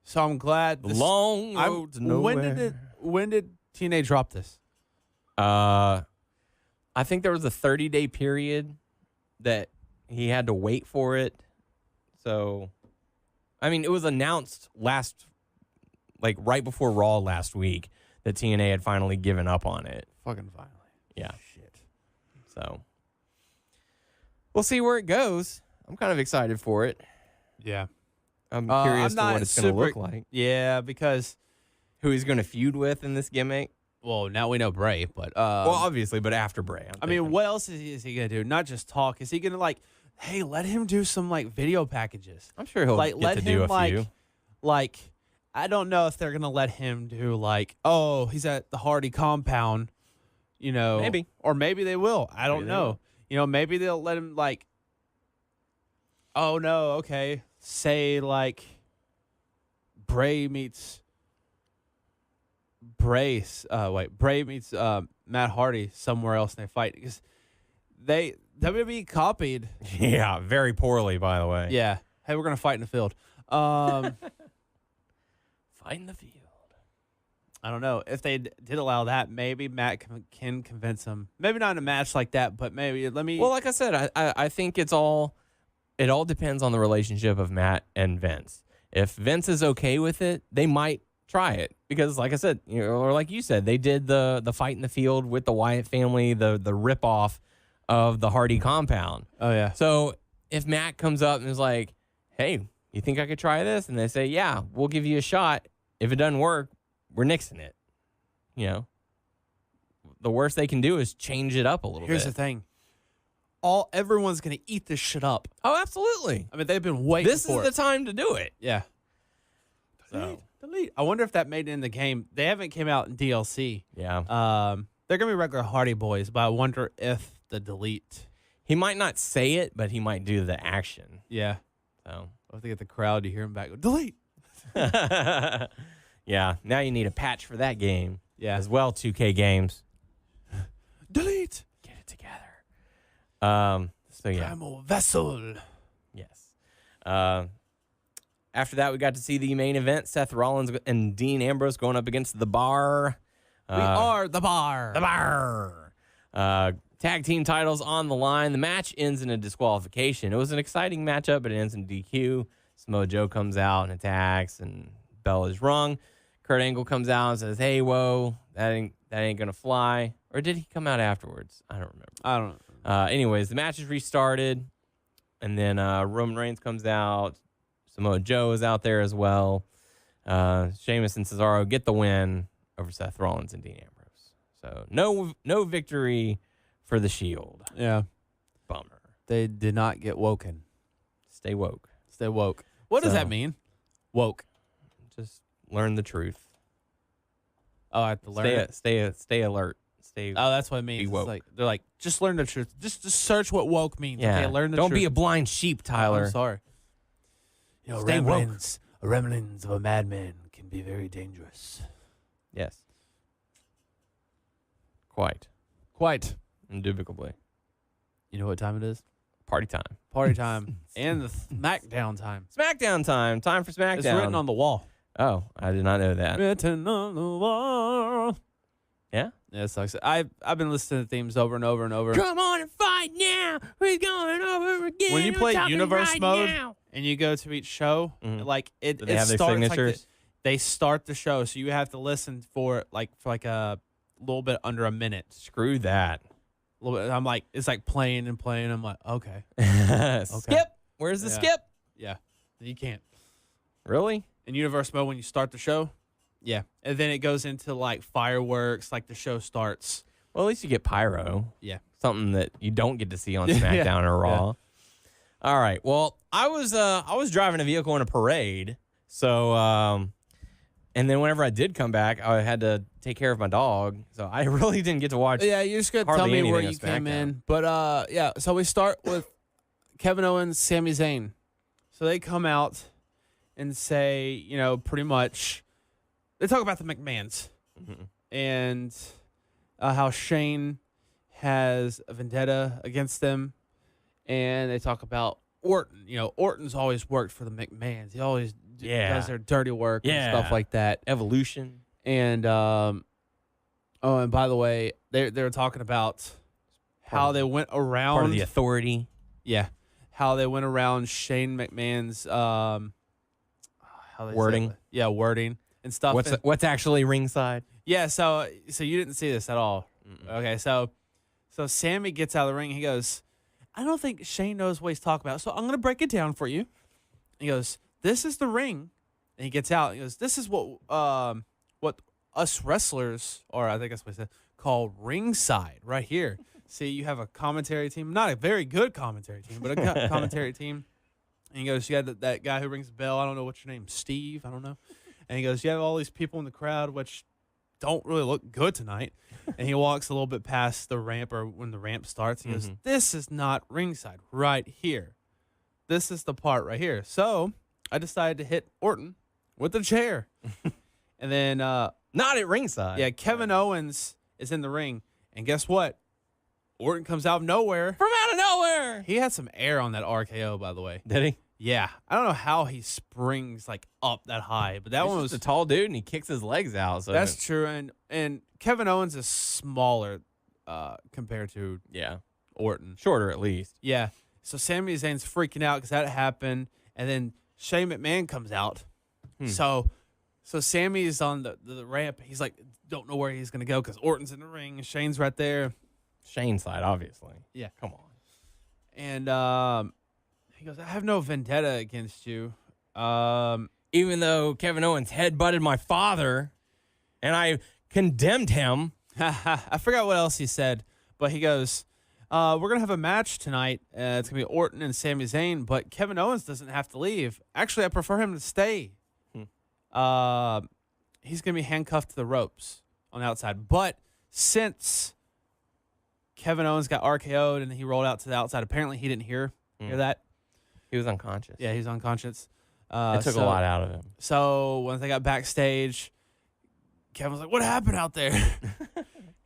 So I'm glad. The long road to nowhere. When did TNA drop this? I think there was a 30-day period that he had to wait for it. So, I mean, it was announced right before Raw last week that TNA had finally given up on it. Fucking finally. Yeah. Shit. So, we'll see where it goes. I'm kind of excited for it. Yeah. I'm curious to what it's going to look like. Yeah, because who he's going to feud with in this gimmick. Well, now we know Bray, but obviously, but after Bray. I mean, what else is he going to do? Not just talk. Is he going to hey, let him do some video packages? I'm sure he'll get to do a few. I don't know if they're going to let him do he's at the Hardy compound, maybe, or maybe they will. I don't know. Maybe they'll let him oh no, okay, say Bray meets Bray meets Matt Hardy somewhere else and they fight because WWE copied. Yeah, very poorly, by the way. Yeah. Hey, we're gonna fight in the field. Fight in the field. I don't know if they did allow that. Maybe Matt can convince him. Maybe not in a match like that, but maybe Well, like I said, I think it all depends on the relationship of Matt and Vince. If Vince is okay with it, they might try it because, like I said, or like you said, they did the fight in the field with the Wyatt family, the ripoff of the Hardy compound. Oh yeah. So if Matt comes up and is like, "Hey, you think I could try this?" and they say, "Yeah, we'll give you a shot. If it doesn't work, we're nixing it." The worst they can do is change it up a little bit. Here's the thing. Everyone's going to eat this shit up. Oh, absolutely. I mean, they've been waiting for This is the time to do it. Yeah. Delete. I wonder if that made it in the game. They haven't came out in DLC. Yeah. They're going to be regular Hardy Boys, but I wonder if the delete. He might not say it, but he might do the action. Yeah. So I have to get the crowd to hear him back. Go, delete. Yeah. Now you need a patch for that game. Yeah. As well, 2K games. Delete. Get it together. So yeah. Primal Vessel. Yes. After that, we got to see the main event: Seth Rollins and Dean Ambrose going up against the Bar. We are the Bar. The Bar. Tag team titles on the line. The match ends in a disqualification. It was an exciting matchup, but it ends in DQ. Samoa Joe comes out and attacks, and bell is rung. Kurt Angle comes out and says, "Hey, whoa, that ain't gonna fly." Or did he come out afterwards? I don't remember. I don't know. Anyways, the match is restarted, and then Roman Reigns comes out. Samoa Joe is out there as well. Sheamus and Cesaro get the win over Seth Rollins and Dean Ambrose. So no victory for the Shield. Yeah. Bummer. They did not get woken. Stay woke. Stay woke. What does that mean? Woke. Just learn the truth. Oh, I have to learn it. Stay alert. Stay. Oh, that's what it means. Be woke. It's like, they're like, just learn the truth. Just search what woke means. Yeah. Okay, learn the Don't truth. be a blind sheep, Tyler. I'm sorry. Stay woke. Remnants of a madman can be very dangerous. Yes. Quite. Indubitably. You know what time it is? Party time. Party time and the SmackDown time. SmackDown time. Time for SmackDown. It's written on the wall. Oh, I did not know that. Written on the wall. Yeah? Yeah, it sucks. I've been listening to themes over and over and over. Come on and fight now. We're going over again. When you play Universe right mode now. and you go to each show, like it, Do they have their starts signatures? like they start the show, so you have to listen for a little bit under a minute. Screw that. A little bit. I'm like, it's like playing and playing. I'm like, okay. Skip. Where's the Yeah. skip? Yeah. You can't. Really? In Universe mode, when you start the show, yeah. And then it goes into like fireworks, like the show starts. Well, at least you get pyro. Yeah. Something that you don't get to see on SmackDown or Raw. Yeah. All right. Well, I was driving a vehicle in a parade. So, and then whenever I did come back, I had to take care of my dog. So I really didn't get to watch. Yeah, you're just going to tell hardly me where anything you on came SmackDown. in. But, yeah, so we start with Kevin Owens, Sami Zayn. So they come out and say, pretty much, they talk about the McMahons and how Shane has a vendetta against them. And they talk about Orton. Orton's always worked for the McMahons. He always does their dirty work and stuff like that. Evolution. And and by the way, they were talking about how they went around Part of the authority. Yeah, how they went around Shane McMahon's Wording. Wording and stuff. What's actually ringside? Yeah, so you didn't see this at all. Okay, so Sammy gets out of the ring. He goes, I don't think Shane knows what he's talking about, so I'm going to break it down for you. He goes, this is the ring. And he gets out. He goes, this is what us wrestlers, or I think that's what he said, call ringside right here. See, you have a commentary team, not a very good commentary team, but a commentary team. And he goes, you had that guy who rings the bell. I don't know what's your name, Steve. I don't know. And he goes, you have all these people in the crowd, which don't really look good tonight. And he walks a little bit past the ramp, or when the ramp starts. He goes, this is not ringside right here. This is the part right here. So I decided to hit Orton with the chair. And then, Not at ringside. yeah, Kevin Owens is in the ring. And guess what? Orton comes out of nowhere. From out of nowhere. He had some air on that RKO, by the way. Did he? Yeah. I don't know how he springs like up that high, but that He's one just was a tall dude, and he kicks his legs out. So that's true. And Kevin Owens is smaller compared to Orton. shorter at least. Yeah. So Sami Zayn's freaking out because that happened, and then Shane McMahon comes out. So Sami is on the ramp. He's like, don't know where he's gonna go because Orton's in the ring and Shane's right there. Shane's side, obviously. Yeah. Come on. And he goes, I have no vendetta against you. Even though Kevin Owens headbutted my father, and I condemned him. I forgot what else he said, but he goes, we're going to have a match tonight. It's going to be Orton and Sami Zayn, but Kevin Owens doesn't have to leave. Actually, I prefer him to stay. He's going to be handcuffed to the ropes on the outside. But since Kevin Owens got RKO'd and he rolled out to the outside, apparently he didn't hear that. He was unconscious. Yeah, he's unconscious. It took a lot out of him. So once they got backstage, Kevin was like, what happened out there?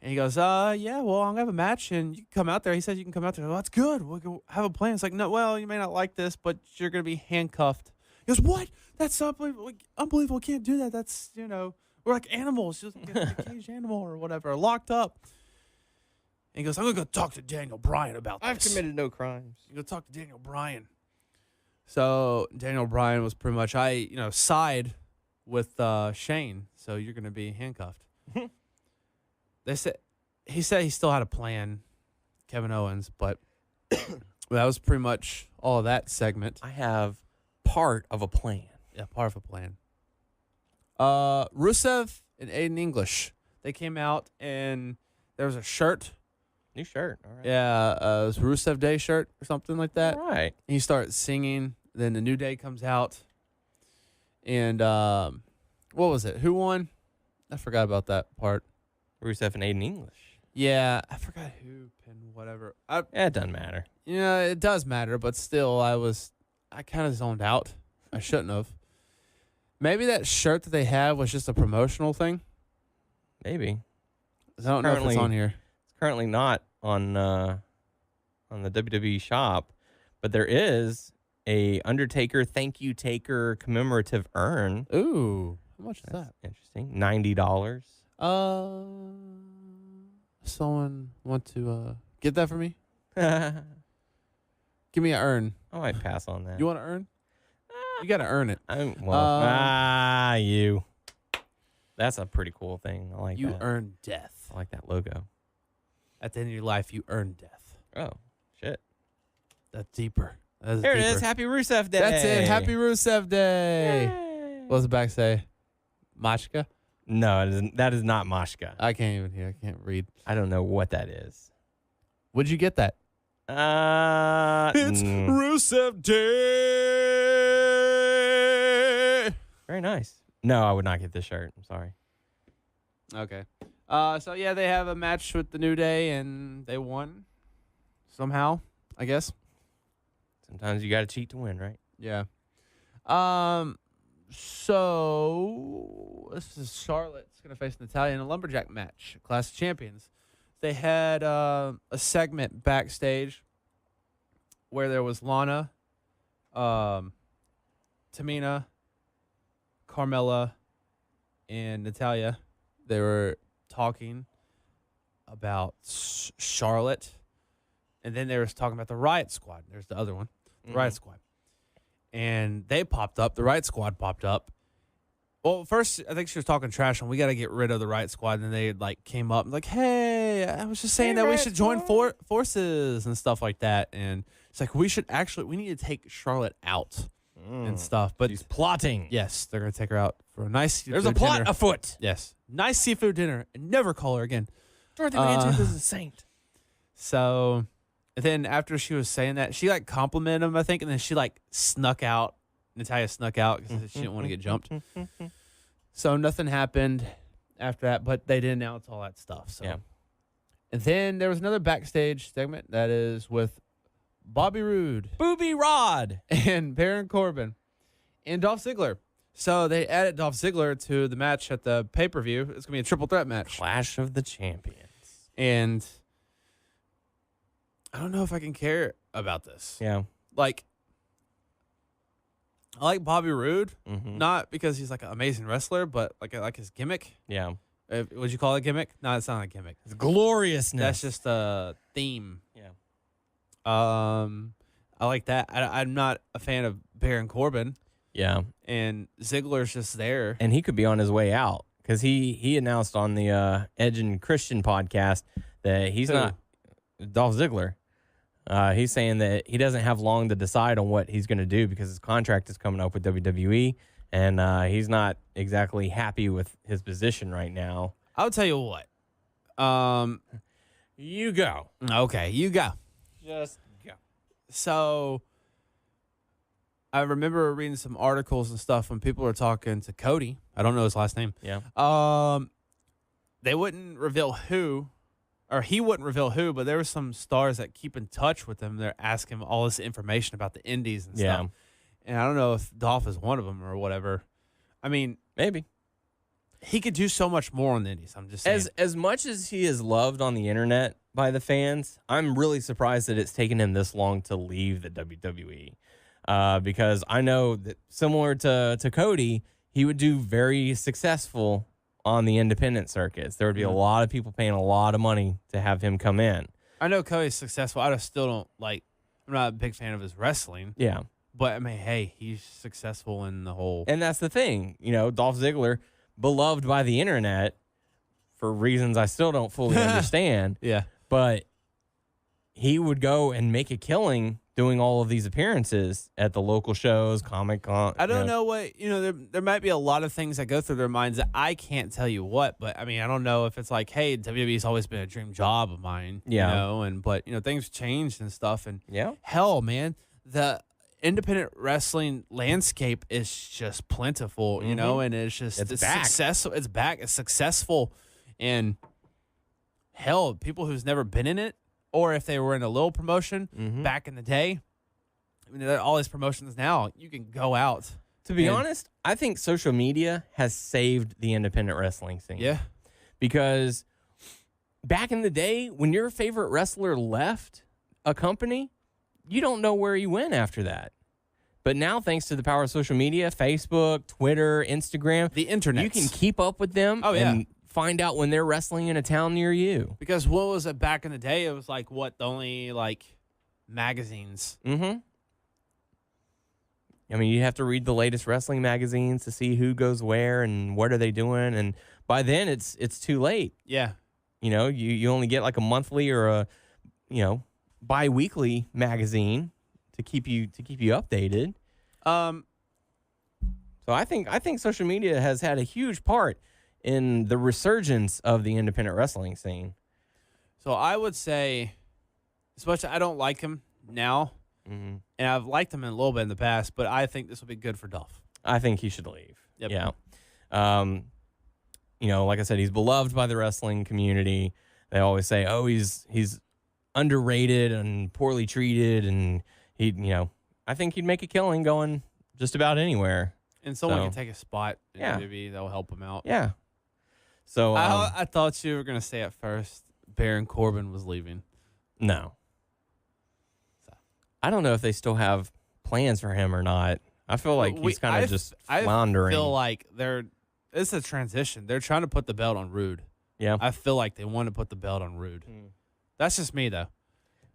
And he goes, yeah, well, I'm going to have a match, and you can come out there. He says you can come out there. Well, that's good. We'll go have a plan. It's like, no, well, you may not like this, but you're going to be handcuffed. He goes, what? That's unbelievable. Unbelievable. We can't do that. That's, we're like animals, just like a caged animal or whatever, locked up. And he goes, I'm going to go talk to Daniel Bryan about this. I've committed no crimes. You go talk to Daniel Bryan. So Daniel Bryan was pretty much, side with Shane, so you're going to be handcuffed. He said he still had a plan, Kevin Owens, but that was pretty much all of that segment. I have part of a plan. Yeah, part of a plan. Rusev and Aiden English, they came out and there was a shirt. New shirt. All right. Yeah, it was Rusev Day shirt or something like that. All right. He starts singing. Then the New Day comes out. And what was it? Who won? I forgot about that part. Rusev and Aiden English. Yeah, I forgot who pinned whatever. It doesn't matter. It does matter, but still, I kind of zoned out. I shouldn't have. Maybe that shirt that they had was just a promotional thing. Maybe. I don't know if it's on here. It's currently not on the WWE shop, but there is a Undertaker Thank You Taker commemorative urn. Ooh, how much is that? Interesting. $90. Someone want to get that for me? I Give me an urn. might pass on that. You want to earn? You got to earn it. You. That's a pretty cool thing. I like that. You earn death. I like that logo. At the end of your life, you earn death. Oh, shit. That's deeper. That's Here deeper. it is. Happy Rusev Day. That's it. Happy Rusev Day. Yay. What does the back say? Machka? No, it isn't. That is not Mashka. I can't even hear. I can't read. I don't know what that is. Where'd you get that? It's Rusev Day. Very nice. No, I would not get this shirt. I'm sorry. Okay. So yeah, they have a match with the New Day and they won somehow, I guess. Sometimes you got to cheat to win, right? Yeah. So this is Charlotte's gonna face Natalya in a lumberjack match, Clash of Champions. They had a segment backstage where there was Lana, Tamina, Carmella, and Natalya. They were talking about Charlotte, and then they were talking about the Riot Squad. There's the other one, the Riot Squad. And they popped up. The Riot Squad popped up. Well, first, I think she was talking trash on, we got to get rid of the Riot Squad. And then they came up and like, hey, I was just saying that we should join forces and stuff like that. And it's like, we need to take Charlotte out and stuff. But She's plotting. yes, they're going to take her out for a nice seafood There's a plot dinner. afoot. Yes. Nice seafood dinner and never call her again. Dorothy Manchester is a saint. So then after she was saying that, she complimented him, I think, and then she snuck out. Natalya snuck out because she didn't want to get jumped. So nothing happened after that, but they did announce all that stuff. So. Yeah. And then there was another backstage segment that is with Bobby Roode Booby Rod. and Baron Corbin and Dolph Ziggler. So they added Dolph Ziggler to the match at the pay-per-view. It's going to be a triple threat match. Clash of the Champions. And I don't know if I can care about this. Yeah. Like, I like Bobby Roode, Mm-hmm. not because he's like an amazing wrestler, but like I like his gimmick. Yeah. Would you call it a gimmick? No, it's not a gimmick. It's gloriousness. That's just a theme. Yeah. I like that. I'm not a fan of Baron Corbin, Yeah. and Ziggler's just there. And he could be on his way out because he announced on the Edge and Christian podcast that he's Who? not Dolph Ziggler. He's saying that he doesn't have long to decide on what he's going to do because his contract is coming up with WWE, and he's not exactly happy with his position right now. I'll tell you what. You go. Okay, you go. Just go. So I remember reading some articles and stuff when people were talking to Cody. I don't know his last name. Yeah. They wouldn't reveal who, or he wouldn't reveal who, but there were some stars that keep in touch with him. They're asking him all this information about the indies and stuff. And I don't know if Dolph is one of them or whatever. I mean, Maybe. he could do so much more on the indies. I'm just saying. As much as he is loved on the internet by the fans, I'm really surprised that it's taken him this long to leave the WWE. Because I know that similar to Cody, he would do very successful on the independent circuits. There would be a lot of people paying a lot of money to have him come in. I know Cody's successful. I just still don't like. I'm not a big fan of his wrestling. Yeah. But I mean, hey, he's successful in the whole. And that's the thing. You know, Dolph Ziggler, beloved by the internet for reasons I still don't fully understand. Yeah. But he would go and make a killing doing all of these appearances at the local shows, Comic-Con. I don't know what, there might be a lot of things that go through their minds that I can't tell you what, but I mean, I don't know if it's like, hey, WWE's always been a dream job of mine, but things changed and stuff. And Yeah. hell, man, the independent wrestling landscape is just plentiful, and it's just, It's back. successful. It's back. It's successful. And hell, people who's never been in it, or if they were in a little promotion back in the day, I mean, there are all these promotions now. You can go out. To be And- honest, I think social media has saved the independent wrestling scene. Yeah. Because back in the day, when your favorite wrestler left a company, you don't know where he went after that. But now, thanks to the power of social media, Facebook, Twitter, Instagram, The internet. you can keep up with them and find out when they're wrestling in a town near you. Because what was it back in the day? It was like, the only, magazines. Mm-hmm. I mean, you have to read the latest wrestling magazines to see who goes where and what are they doing. And by then, it's too late. Yeah. You only get like a monthly or a, bi-weekly magazine to keep you updated. So I think social media has had a huge part in the resurgence of the independent wrestling scene. So I would say, as much as I don't like him now, and I've liked him a little bit in the past, but I think this will be good for Dolph. I think he should leave. Yep. Yeah. Like I said, he's beloved by the wrestling community. They always say, oh, he's underrated and poorly treated, and I think he'd make a killing going just about anywhere. And someone So- can take a spot, and Yeah. maybe that'll help him out. Yeah. So I thought you were going to say at first Baron Corbin was leaving. no. I don't know if they still have plans for him or not. I feel like he's kind of just floundering. I feel like it's a transition. They're trying to put the belt on Rude. Yeah. I feel like they want to put the belt on Rude. That's just me, though.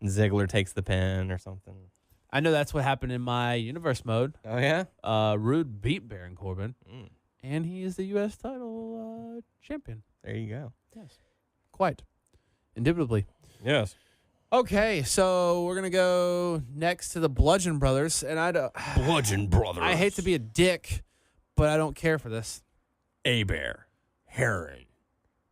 Ziggler takes the pin or something. I know that's what happened in my universe mode. Oh, yeah? Rude beat Baron Corbin, and he is the U.S. title champion. There you go. Yes. Quite. Indubitably. Yes. Okay, so we're going to go next to the Bludgeon Brothers, and Bludgeon Brothers. I hate to be a dick, but I don't care for this. A-Bear, Heron,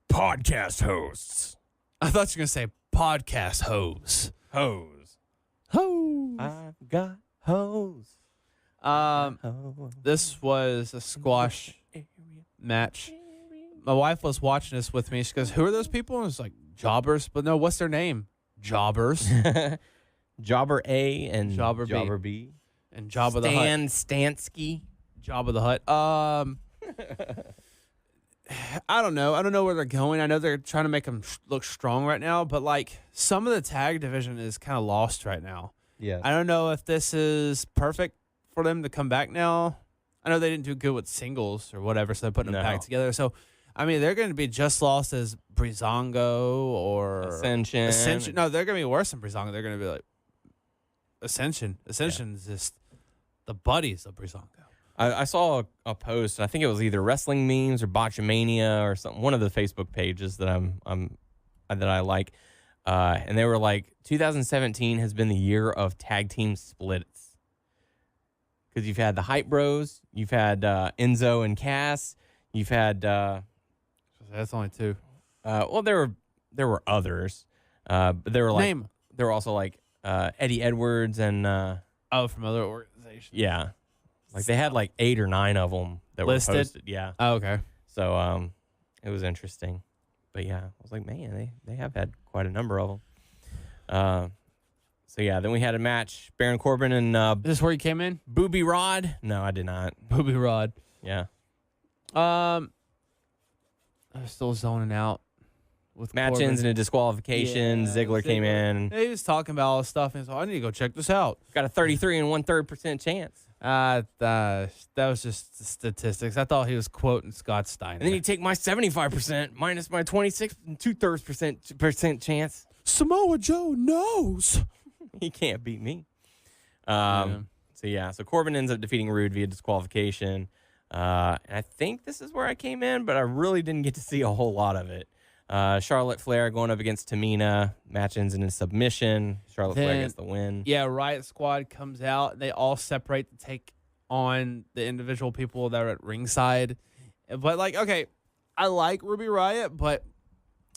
podcast hosts. I thought you were going to say podcast hose. Hose. Hose. I've got hose. This was a squash match. My wife was watching this with me. She goes, who are those people? And it's like, jobbers. But no, what's their name? Jobbers. Jobber A and Jobber B. B. And Jabba the Hutt. Stansky. Jabba the Hutt. I don't know. I don't know where they're going. I know they're trying to make them look strong right now, but like some of the tag division is kind of lost right now. Yeah. I don't know if this is perfect for them to come back now. I know they didn't do good with singles or whatever, so they're putting them back together. So, I mean, they're going to be just lost as Breezango or Ascension. No, they're going to be worse than Breezango. They're going to be like Ascension. Ascension is just the buddies of Breezango. I saw a post. I think it was either Wrestling Memes or Botchamania or something. One of the Facebook pages that that I like, and they were like, 2017 has been the year of tag team splits because you've had the Hype Bros, you've had Enzo and Cass, you've had. That's only two. Well, there were others, but they were like Name. There were also like Eddie Edwards and From other organizations. yeah. Like they had like 8 or 9 of them that listed? were posted. Yeah. Oh, okay. So it was interesting. But yeah, I was like, man, they have had quite a number of them. So yeah, then we had a match, Baron Corbin and Is this where you came in? Booby Rod. No, I did not. Booby Rod. Yeah. I was still zoning out with Match Corbin. ends in a disqualification. Yeah, Ziggler came in. He was talking about all this stuff, and so I need to go check this out. Got a 33 and 1/3% chance. That was just statistics. I thought he was quoting Scott Steiner. And then you take my 75% minus my 26 and 2/3% chance. Samoa Joe knows. He can't beat me. So Corbin ends up defeating Rude via disqualification. And I think this is where I came in, but I really didn't get to see a whole lot of it. Charlotte Flair going up against Tamina. Match ends in a submission. Charlotte Flair gets the win. Yeah, Riot Squad comes out. And they all separate to take on the individual people that are at ringside. But, like, okay, I like Ruby Riot, but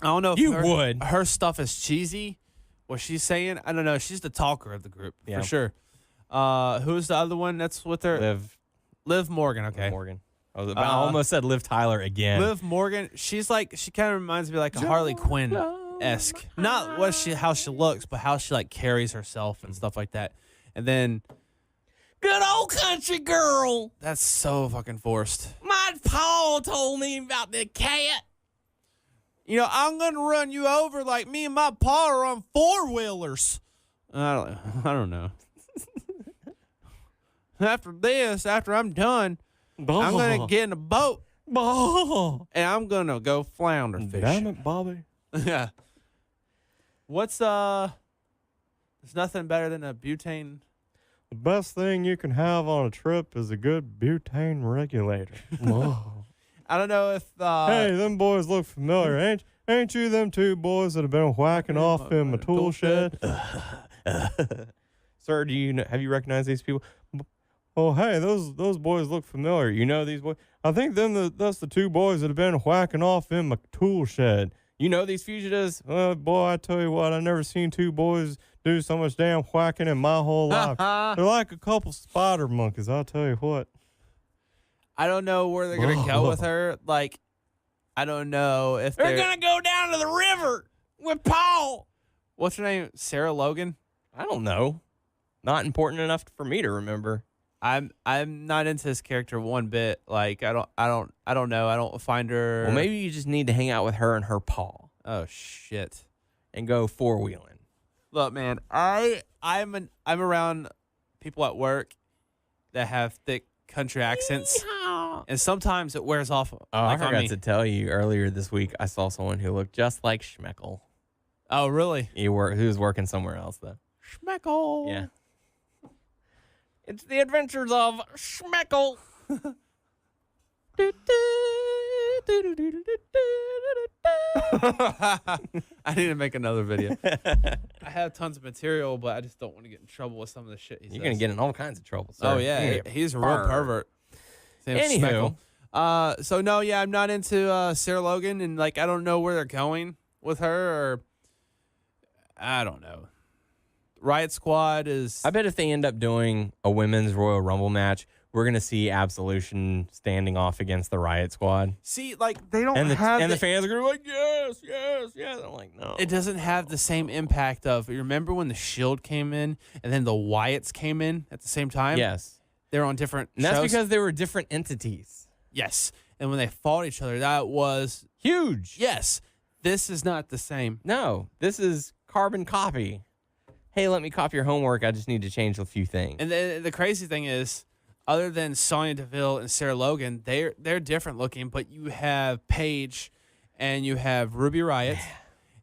I don't know if her stuff is cheesy. What she's saying, I don't know. She's the talker of the group, for sure. Who's the other one that's with her? Liv Morgan, okay. Liv Morgan. I almost said Liv Tyler again. Liv Morgan, she kind of reminds me like a Harley Quinn-esque. Not how she looks, but how she like carries herself and stuff like that. And then good old country girl. That's so fucking forced. My Paul told me about the cat. You know, I'm gonna run you over like me and my pa are on 4-wheelers. I don't know. After I'm done, I'm going to get in a boat, and I'm going to go flounder fishing. Damn it, Bobby. Yeah. There's nothing better than a butane. The best thing you can have on a trip is a good butane regulator. I don't know if... hey, them boys look familiar. Ain't you them two boys that have been whacking off in my tool shed? Sir, have you recognized these people? Oh, hey, those boys look familiar. You know these boys? I think that's the two boys that have been whacking off in my tool shed. You know these fugitives? Boy, I tell you what, I never seen two boys do so much damn whacking in my whole life. They're like a couple spider monkeys, I'll tell you what. I don't know where they're going to go with her. Like, I don't know if they're going to go down to the river with Paul. What's her name? Sarah Logan? I don't know. Not important enough for me to remember. I'm not into this character one bit. Like I don't know. I don't find her. Well, maybe you just need to hang out with her and her Paul. Oh shit! And go 4-wheeling. Look, man, I'm around people at work that have thick country accents, and sometimes it wears off. Oh, I forgot to tell you earlier this week. I saw someone who looked just like Schmeckel. Oh, really? He was working somewhere else though. Schmeckel. Yeah. It's the adventures of Schmeckel. I need to make another video. I have tons of material, but I just don't want to get in trouble with some of the shit he says. You're going to get in all kinds of trouble, sir. Oh, yeah. He's a real pervert. Anywho. So, no, yeah, I'm not into Sarah Logan, and, like, I don't know where they're going with her, or I don't know. Riot Squad is... I bet if they end up doing a women's Royal Rumble match, we're going to see Absolution standing off against the Riot Squad. See, like, they don't and have... And the fans are going to be like, yes, yes, yes. I'm like, no. It doesn't have the same impact of... You remember when the Shield came in, and then the Wyatts came in at the same time? Yes. They're on different And that's shows. because they were different entities. Yes. And when they fought each other, that was Huge. yes. This is not the same. No, this is carbon copy. Hey, let me copy your homework. I just need to change a few things. And the crazy thing is, other than Sonya Deville and Sarah Logan, they're different looking. But you have Paige, and you have Ruby Riott,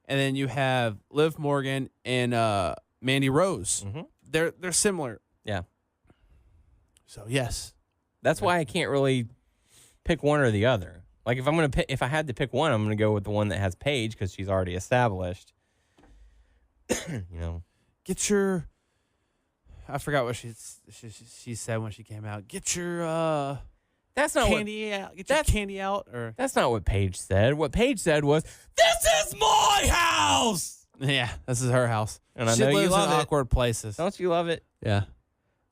and then you have Liv Morgan and Mandy Rose. Mm-hmm. They're similar. Yeah. So yes, That's why I can't really pick one or the other. Like if I had to pick one, I'm gonna go with the one that has Paige because she's already established. get your. I forgot what she said when she came out. Get your That's not candy out. Get your candy out. Or That's not what Paige said. What Paige said was, "This is my house." yeah, this is her house. And I she know you lives love in it. awkward places. Don't you love it? Yeah.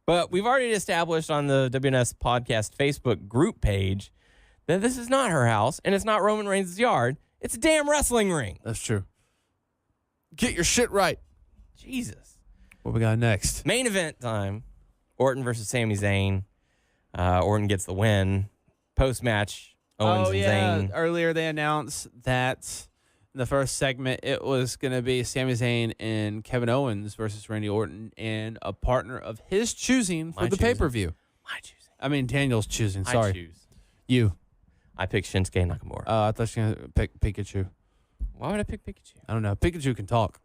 But we've already established on the WNS Podcast Facebook group page that this is not her house and it's not Roman Reigns' yard. It's a damn wrestling ring. That's true. Get your shit right. Jesus. What we got next? Main event time. Orton versus Sami Zayn. Orton gets the win. Post-match, Owens and Zayn. Earlier they announced that in the first segment it was going to be Sami Zayn and Kevin Owens versus Randy Orton and a partner of his choosing for My the choosing. pay-per-view. My choosing. I mean, Daniel's choosing. Sorry. I choose. You. I picked Shinsuke Nakamura. I thought you were going to pick Pikachu. Why would I pick Pikachu? I don't know. Pikachu can talk.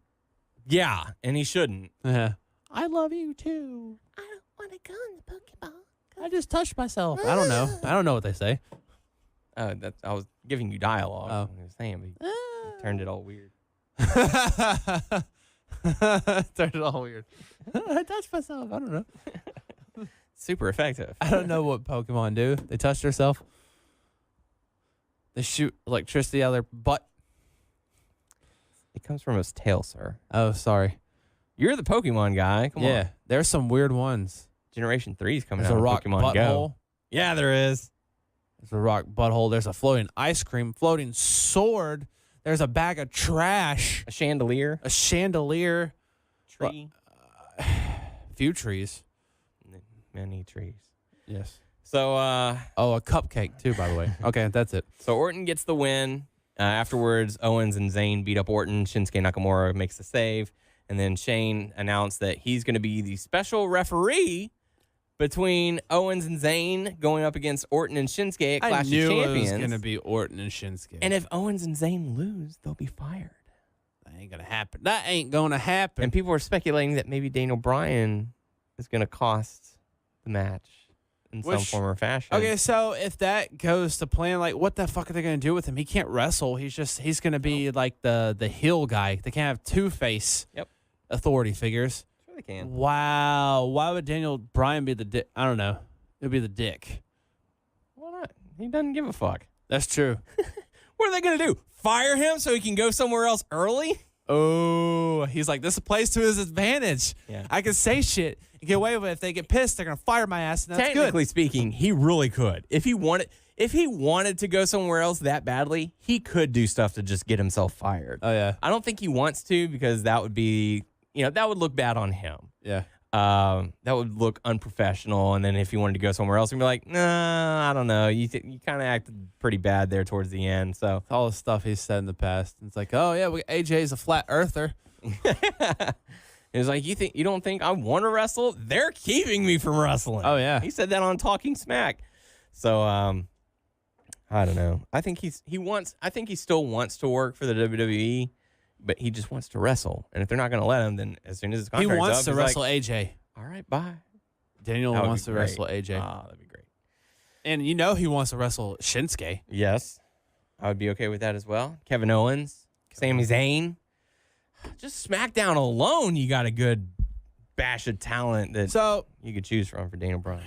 Yeah, and he shouldn't. Yeah. I love you too. I don't want to go in the Pokeball. I just touched myself. I don't know. I don't know what they say. I was giving you dialogue. Oh. I was saying, but you turned it all weird. Turned it all weird. I touched myself. I don't know. Super effective. I don't know what Pokemon do. They touch themselves. They shoot electricity out of their butt. It comes from his tail, sir. Oh, sorry. You're the Pokemon guy. Come Yeah, on. there's some weird ones. Generation 3 is coming There's out a of rock Pokemon Go. butthole. Yeah, there is. There's a rock butthole. There's a floating ice cream, floating sword. There's a bag of trash, A chandelier. a chandelier, Tree. few trees. Many trees. Yes. So, Oh, a cupcake too, by the way. Okay, that's it. so Orton gets the win. Afterwards, Owens and Zayn beat up Orton. Shinsuke Nakamura makes the save. And then Shane announced that he's going to be the special referee between Owens and Zayn going up against Orton and Shinsuke at Clash I knew of it Champions. was going to be Orton and Shinsuke. And if Owens and Zayn lose, they'll be fired. That ain't going to happen. That ain't going to happen. And people are speculating that maybe Daniel Bryan is going to cost the match in some form or fashion. Okay, so if that goes to plan, like, what the fuck are they going to do with him? He can't wrestle. He's going to be like the heel guy. They can't have two-face authority figures. Sure they can. Wow. Why would Daniel Bryan be the dick? I don't know. It would be the dick. Why not? He doesn't give a fuck. That's true. What are they going to do? Fire him so he can go somewhere else early? Oh, he's like, this plays to his advantage. Yeah. I can say shit and get away with it. If they get pissed, they're going to fire my ass, and that's Technically good. speaking, he really could. If he wanted to go somewhere else that badly, he could do stuff to just get himself fired. Oh, yeah. I don't think he wants to because that would be, that would look bad on him. Yeah. That would look unprofessional. And then if he wanted to go somewhere else, he'd be like, nah, I don't know. You kind of acted pretty bad there towards the end. So All the stuff he's said in the past. It's like, oh, yeah, AJ's a flat earther. it was like, you don't think I want to wrestle? They're keeping me from wrestling. Oh, yeah. He said that on Talking Smack. So, I don't know. I think he still wants to work for the WWE, but he just wants to wrestle. And if they're not going to let him, then as soon as his He contract's wants up, to he's wrestle like, AJ. all right, bye. Daniel That would wants be to great. wrestle AJ. Ah, that'd be great. And he wants to wrestle Shinsuke. Yes. I would be okay with that as well. Kevin Owens, Sami Zayn. Just SmackDown alone, you got a good bash of talent that So, you could choose from for Daniel Bryan.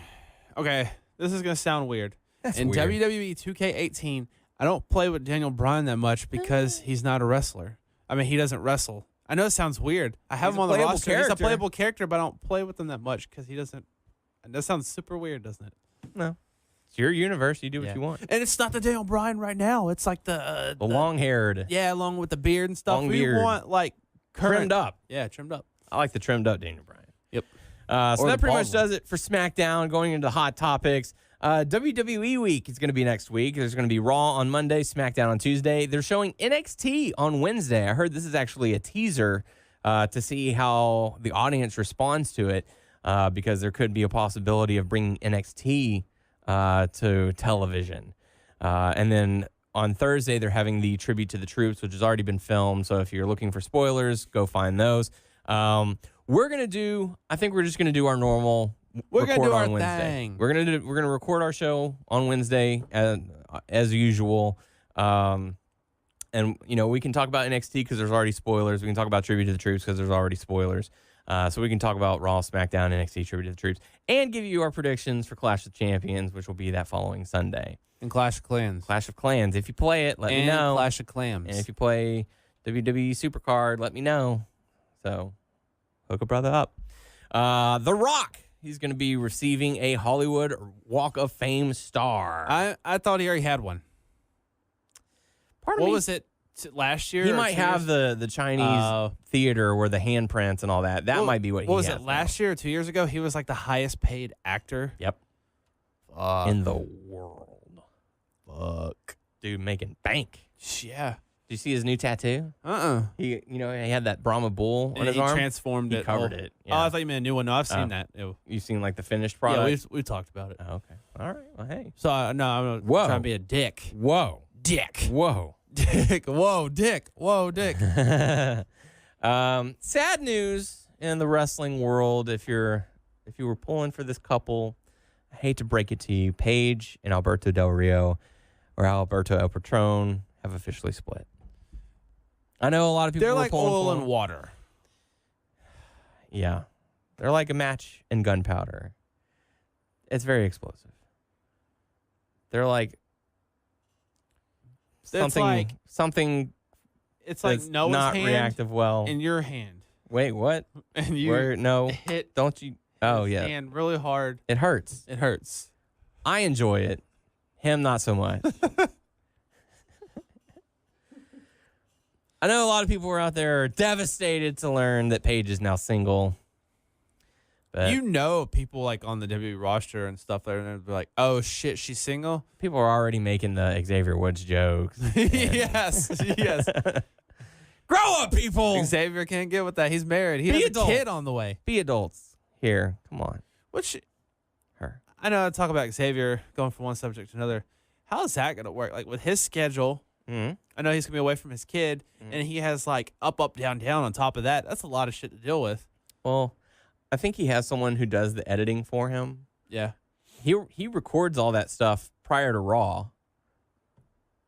okay, this is going to sound weird. That's in weird. WWE 2K18, I don't play with Daniel Bryan that much because he's not a wrestler. I mean, he doesn't wrestle. I know it sounds weird. I have He's him a on the playable roster. He's a character. playable character, but I don't play with him that much because he doesn't. And that sounds super weird, doesn't it? No. It's your universe. You do what Yeah. you want. And it's not the Daniel Bryan right now. It's like the long-haired, yeah, along with the beard and stuff. Long We beard. want like current, trimmed up. Yeah, trimmed up. I like the trimmed up Daniel Bryan. Yep. So that pretty much bald one. does it for SmackDown. Going into hot topics. WWE week is going to be next week. There's going to be Raw on Monday, SmackDown on Tuesday. They're showing NXT on Wednesday. I heard this is actually a teaser to see how the audience responds to it, because there could be a possibility of bringing NXT to television. And then on Thursday, they're having the Tribute to the Troops, which has already been filmed. So if you're looking for spoilers, go find those. We're just going to do our normal We're gonna record do on our Wednesday. thing. We're gonna record our show on Wednesday as usual. And we can talk about NXT because there's already spoilers. We can talk about Tribute to the Troops because there's already spoilers. So we can talk about Raw, SmackDown, NXT, Tribute to the Troops, and give you our predictions for Clash of Champions, which will be that following Sunday. And Clash of Clans. Clash of Clans. If you play it, let me know. Clash of Clams. And if you play WWE Supercard, let me know. So hook a brother up. The Rock. He's going to be receiving a Hollywood Walk of Fame star. I thought he already had one. Part of What me, was it last year? He or might 2 have years? the Chinese theater where the handprints and all that. That might be what he has. What was it now. last year or 2 years ago? He was like the highest paid actor. Yep. In the world. Fuck. Dude making bank. Yeah. Did you see his new tattoo? He He had that Brahma bull on his arm. transformed He it. covered Oh. it. Oh, Yeah. I thought you meant a new one. No, I've seen that. Ew. You've seen like the finished Yeah, product? we've talked about it. Oh, okay. All right. Well, hey. So, no, I'm not Whoa. trying to be a dick. Whoa. Dick. Whoa. Dick. Whoa, dick. Whoa, dick. Sad news in the wrestling world. If you were pulling for this couple, I hate to break it to you, Paige and Alberto Del Rio, or Alberto El Patron, have officially split. I know a lot of people They're were like pulling oil for and them. water. Yeah, they're like a match and gunpowder. It's very explosive. They're like something It's like that's Noah's not hand reactive well. in your hand. Wait, what? And you Where? No, hit don't you? Oh, his yeah. hand really hard. It hurts. It hurts. I enjoy it. Him, not so much. I know a lot of people were out there devastated to learn that Paige is now single. But People like on the WWE roster and stuff there, and they'll be like, "Oh shit, she's single." people are already making the Xavier Woods jokes. yes, yes. Grow up, people. Xavier can't get with that. He's married. He Be has adult. a kid on the way. Be adults here. Come on. Her. I know I talk about Xavier going from one subject to another. How is that going to work? Like with his schedule, Mm-hmm. I know he's going to be away from his kid, and he has like up, down, down on top of that. That's a lot of shit to deal with. Well, I think he has someone who does the editing for him. Yeah. He records all that stuff prior to Raw,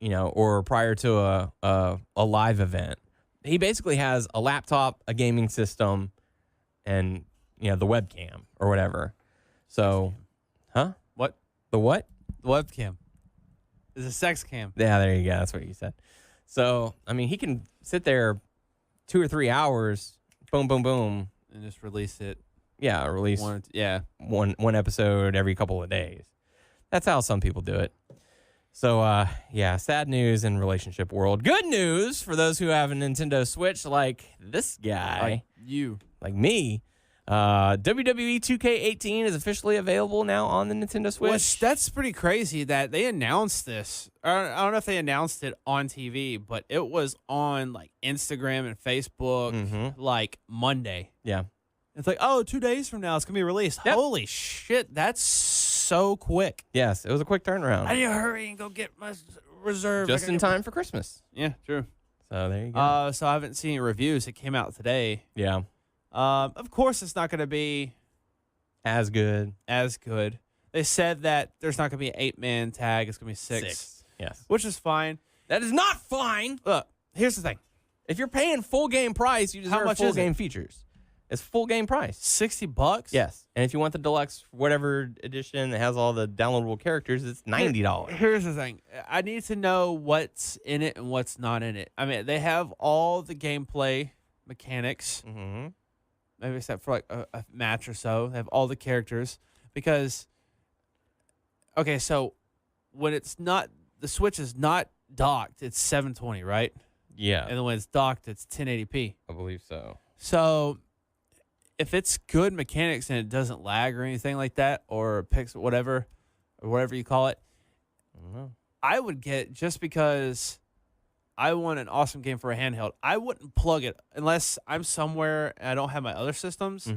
or prior to a live event. He basically has a laptop, a gaming system, and the webcam or whatever. So, huh? What? The what? The webcam. It's a sex cam. Yeah, there you go. That's what you said. So, I mean, he can sit there 2 or 3 hours, boom, boom, boom. And just release it. Yeah, release one episode every couple of days. That's how some people do it. So, sad news in relationship world. Good news for those who have a Nintendo Switch like this guy. Like me. WWE 2K18 is officially available now on the Nintendo Switch. That's pretty crazy that they announced this. I don't know if they announced it on TV, but it was on like Instagram and Facebook like Monday. Yeah. It's like, 2 days from now it's going to be released. Yep. Holy shit, that's so quick. Yes, it was a quick turnaround. I need to hurry and go get my reserve. Just in time for Christmas. Yeah, true. So there you go. So I haven't seen any reviews. It came out today. Yeah. Of course, it's not going to be As good. They said that there's not going to be an 8-man tag. It's going to be six. Yes. Which is fine. That is not fine. Look, here's the thing. If you're paying full game price, you deserve much full is it? game features. It's full game price. $60? Yes. And if you want the deluxe whatever edition that has all the downloadable characters, it's $90. Here's the thing. I need to know what's in it and what's not in it. I mean, they have all the gameplay mechanics. Mm-hmm. Maybe except for like a match or so. They have all the characters. Because, okay, so when it's not, the Switch is not docked, it's 720, right? Yeah. And then when it's docked, it's 1080p. I believe so. So if it's good mechanics and it doesn't lag or anything like that, or picks whatever, or whatever you call it, I would get, just because I want an awesome game for a handheld. I wouldn't plug it unless I'm somewhere and I don't have my other systems.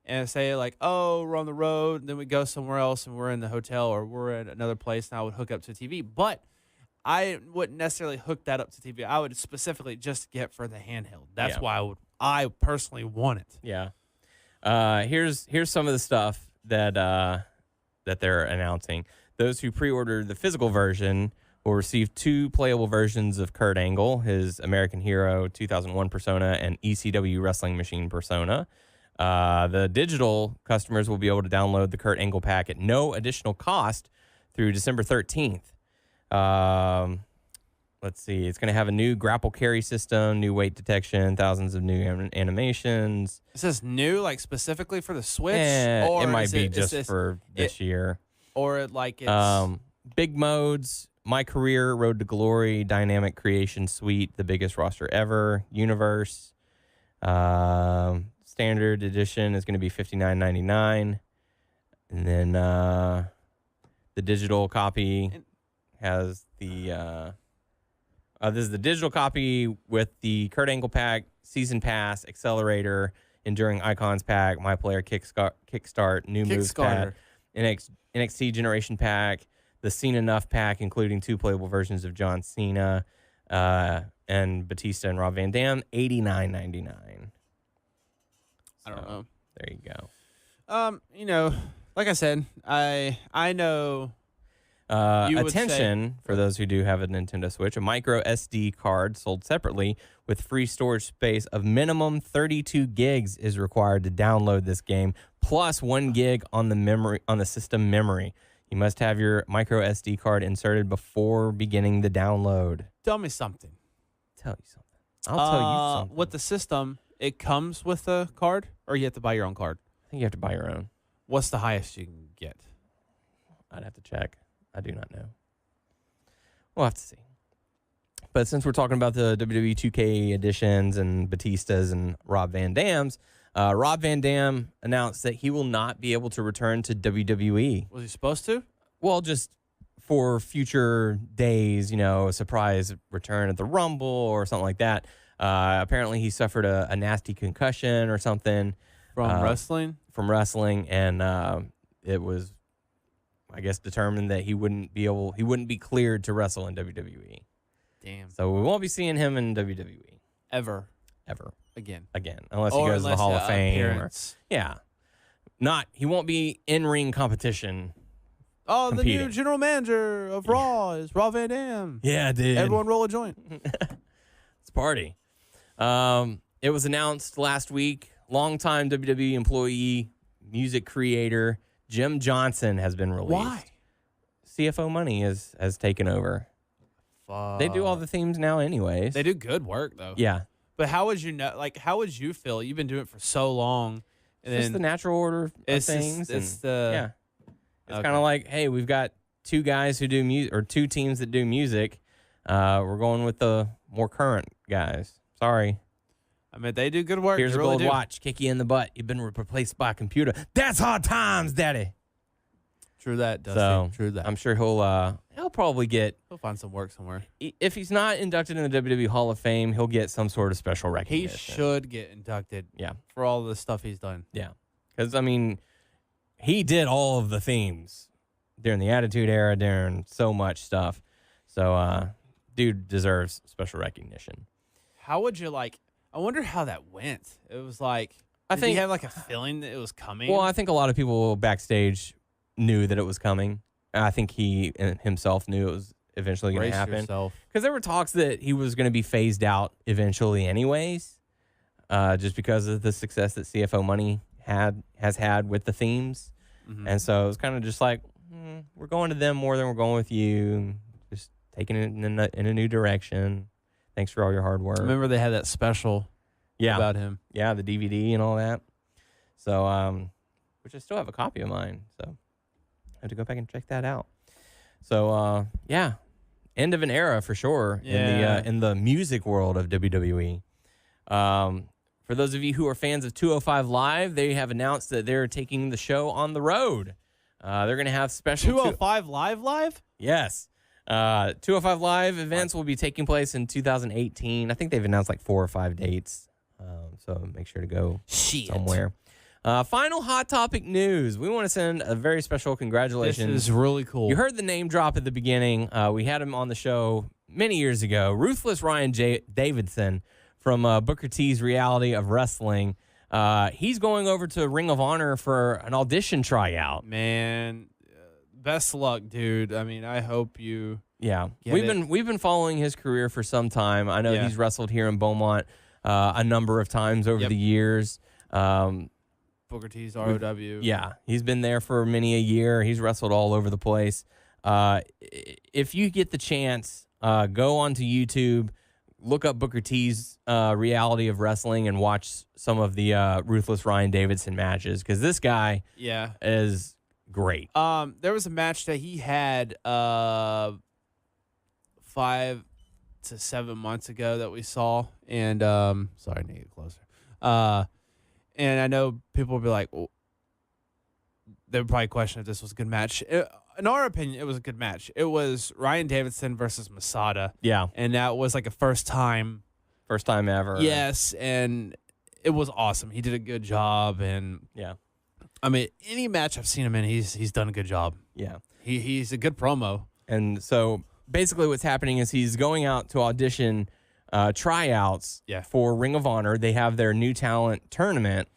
And say like, oh, we're on the road, then we go somewhere else and we're in the hotel or we're at another place, and I would hook up to a TV. But I wouldn't necessarily hook that up to TV. I would specifically just get for the handheld. That's why I personally want it. Yeah. Here's some of the stuff that that they're announcing. Those who pre-order the physical version will receive 2 playable versions of Kurt Angle, his American Hero 2001 persona, and ECW Wrestling Machine persona. The digital customers will be able to download the Kurt Angle pack at no additional cost through December 13th. Let's see. It's going to have a new grapple carry system, new weight detection, thousands of new animations. It says new, like specifically for the Switch? Or it might be just for this year. Or like it's... big modes, My Career, Road to Glory, Dynamic Creation Suite, the biggest roster ever, Universe. Standard edition is going to be $59.99. And then the digital copy has the... this is the digital copy with the Kurt Angle pack, Season Pass, Accelerator, Enduring Icons pack, My Player Kickstart, New Moves pack, NXT Generation pack, the Cena Enough pack, including 2 playable versions of John Cena and Batista and Rob Van Dam, $89.99. I don't know. There you go. Like I said, I know. Attention, for those who do have a Nintendo Switch, a micro SD card sold separately with free storage space of minimum 32 gigs is required to download this game, plus 1 gig on the system memory. You must have your micro SD card inserted before beginning the download. Tell me something. Tell you something. I'll tell you something. With the system, it comes with a card, or you have to buy your own card? I think you have to buy your own. What's the highest you can get? I'd have to check. I do not know. We'll have to see. But since we're talking about the WWE 2K editions and Batistas and Rob Van Dams, Rob Van Dam announced that he will not be able to return to WWE. Was he supposed to? Well, just for future days, a surprise return at the Rumble or something like that. Apparently, he suffered a nasty concussion or something. From wrestling? From wrestling, and it was... I guess determined that he wouldn't be cleared to wrestle in WWE. Damn. So we won't be seeing him in WWE. Ever. Again. Unless he goes to the Hall of Fame. He won't be in ring competition. Oh, competing. The new general manager of Raw is Raw Van Dam. Yeah, dude. Everyone roll a joint. It's a party. It was announced last week, longtime WWE employee, music creator, Jim Johnson has been released. Why? CFO Money has taken over. Fuck. They do all the themes now anyways. They do good work, though. Yeah. But how would you know? Like, how would you feel? You've been doing it for so long. And it's just the natural order of things. It's kind of like, hey, we've got 2 guys who do music, or 2 teams that do music. We're going with the more current guys. Sorry. I mean, they do good work. Here's a gold really watch. Kick you in the butt. You've been replaced by a computer. That's hard times, Daddy. True that, Dusty. So, True that. I'm sure he'll probably get... He'll find some work somewhere. If he's not inducted in the WWE Hall of Fame, he'll get some sort of special recognition. He should get inducted. Yeah. For all the stuff he's done. Yeah. Because, he did all of the themes during the Attitude Era, during so much stuff. So, dude deserves special recognition. How would you I wonder how that went. It was like, did you have a feeling that it was coming? Well, I think a lot of people backstage knew that it was coming. I think he himself knew it was eventually going to happen. Because there were talks that he was going to be phased out eventually anyways, just because of the success that CFO Money has had with the themes. Mm-hmm. And so it was kind of just like, we're going to them more than we're going with you. Just taking it in a new direction. Thanks for all your hard work. Remember they had that special about him. Yeah, the DVD and all that. So, which I still have a copy of mine. So I have to go back and check that out. So, end of an era for sure in the music world of WWE. for those of you who are fans of 205 Live, they have announced that they're taking the show on the road. They're going to have special 205 Live? Yes. 205 Live events will be taking place in 2018. I think they've announced like 4 or 5 dates. So make sure to go somewhere. Final hot topic news. We want to send a very special congratulations. This is really cool. You heard the name drop at the beginning. We had him on the show many years ago. Ruthless Ryan Davidson from Booker T's Reality of Wrestling. He's going over to Ring of Honor for an audition tryout. Man, best luck, dude. I mean, I hope you. Yeah, we've been following his career for some time. I know he's wrestled here in Beaumont a number of times over the years. Booker T's ROW. Yeah, he's been there for many a year. He's wrestled all over the place. If you get the chance, go onto YouTube, look up Booker T's Reality of Wrestling, and watch some of the Ruthless Ryan Davidson matches, because this guy is great. There was a match that he had 5 to 7 months ago that we saw, and sorry, I need to get closer. And I know people will be like, well, they would probably question if this was a good match. In our opinion, it was a good match. It was Ryan Davidson versus Masada. Yeah. And that was like a first time ever. Yes, and it was awesome. He did a good job, and I mean, any match I've seen him in, he's done a good job. Yeah. He's a good promo. And so basically what's happening is he's going out to audition tryouts for Ring of Honor. They have their new talent tournament.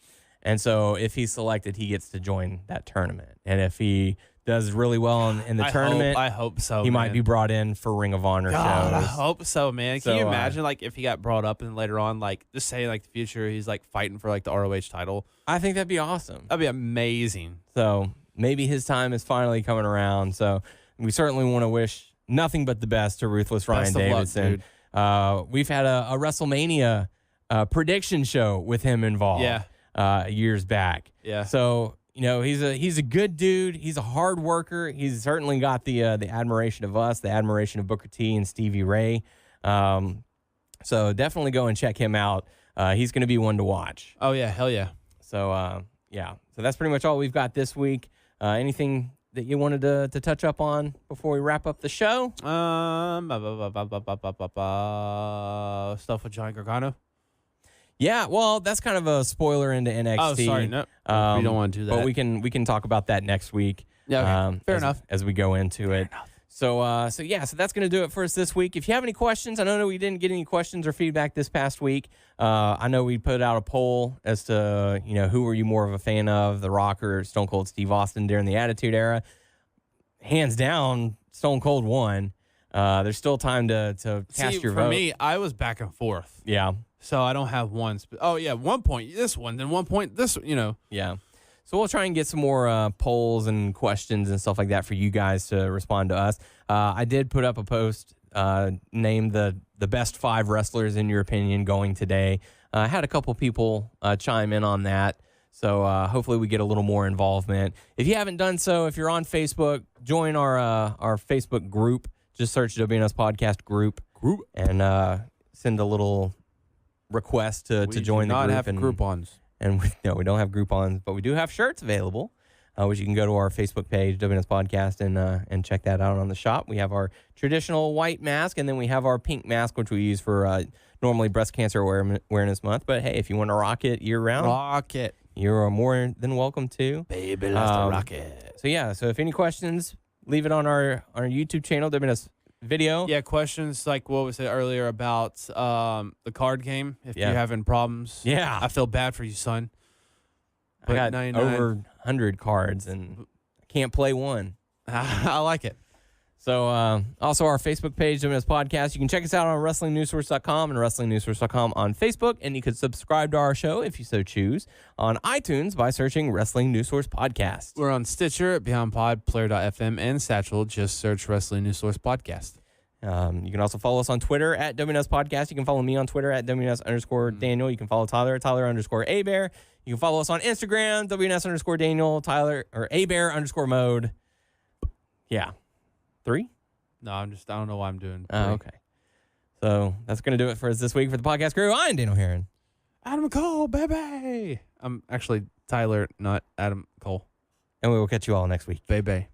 And so if he's selected, he gets to join that tournament. And if he does really well in the tournament, I hope so. He might be brought in for Ring of Honor shows. I hope so, man. Can So, you imagine like if he got brought up and later on, like just say like the future, he's like fighting for like the ROH title? I think that'd be awesome. That'd be amazing. So maybe his time is finally coming around. So we certainly want to wish nothing but the best to Ruthless Ryan Davidson. Luck, dude. We've had a WrestleMania prediction show with him involved years back. Yeah. So, you know, he's a good dude. He's a hard worker. He's certainly got the admiration of us, the admiration of Booker T and Stevie Ray. So definitely go and check him out. He's going to be one to watch. Oh, yeah. Hell yeah. So, So that's pretty much all we've got this week. Anything that you wanted to touch up on before we wrap up the show? Stuff with Johnny Gargano. Yeah, well, that's kind of a spoiler into NXT. Oh, sorry, no, we don't want to do that. But we can talk about that next week. Yeah, okay. Fair enough. As we go into it. So that's going to do it for us this week. If you have any questions, I know we didn't get any questions or feedback this past week. I know we put out a poll as to, who were you more of a fan of, The Rock or Stone Cold Steve Austin during the Attitude Era. Hands down, Stone Cold won. There's still time to cast your vote. For me, I was back and forth. Yeah. So I don't have one. 1 point this one, then 1 point this, Yeah. So we'll try and get some more polls and questions and stuff like that for you guys to respond to us. I did put up a post named the best 5 wrestlers in your opinion going today. I had a couple people chime in on that. So hopefully we get a little more involvement. If you haven't done so, if you're on Facebook, join our Facebook group. Just search WNS Podcast Group. And send a little request to join the group. We do not have Groupons. And we don't have Groupons, but we do have shirts available, which you can go to our Facebook page, WNS Podcast, and check that out on the shop. We have our traditional white mask, and then we have our pink mask, which we use for normally Breast Cancer Awareness Month. But hey, if you want to rock it year-round, you're more than welcome to. Baby, let's rock it. So if any questions, leave it on our YouTube channel, WNS Video. Yeah, questions like what we said earlier about the card game. If you're having problems, I feel bad for you, son. But I got 99. over 100 cards and I can't play one. I like it. So also our Facebook page, WNS Podcast. You can check us out on WrestlingNewsSource.com and WrestlingNewsSource.com on Facebook, and you can subscribe to our show if you so choose on iTunes by searching Wrestling News Source Podcast. We're on Stitcher, Beyond Pod, Player.fm, and Satchel. Just search Wrestling News Source Podcast. You can also follow us on Twitter at WNS Podcast. You can follow me on Twitter at WNS_Daniel. You can follow Tyler _Abear. You can follow us on Instagram, WNS_Daniel, Tyler, or Abear_mode. Yeah. 3? No, I don't know why I'm doing 3. Oh, okay. So that's going to do it for us this week for the podcast crew. I'm Daniel Herron. Adam Cole, baby. I'm actually Tyler, not Adam Cole. And we will catch you all next week. Baby.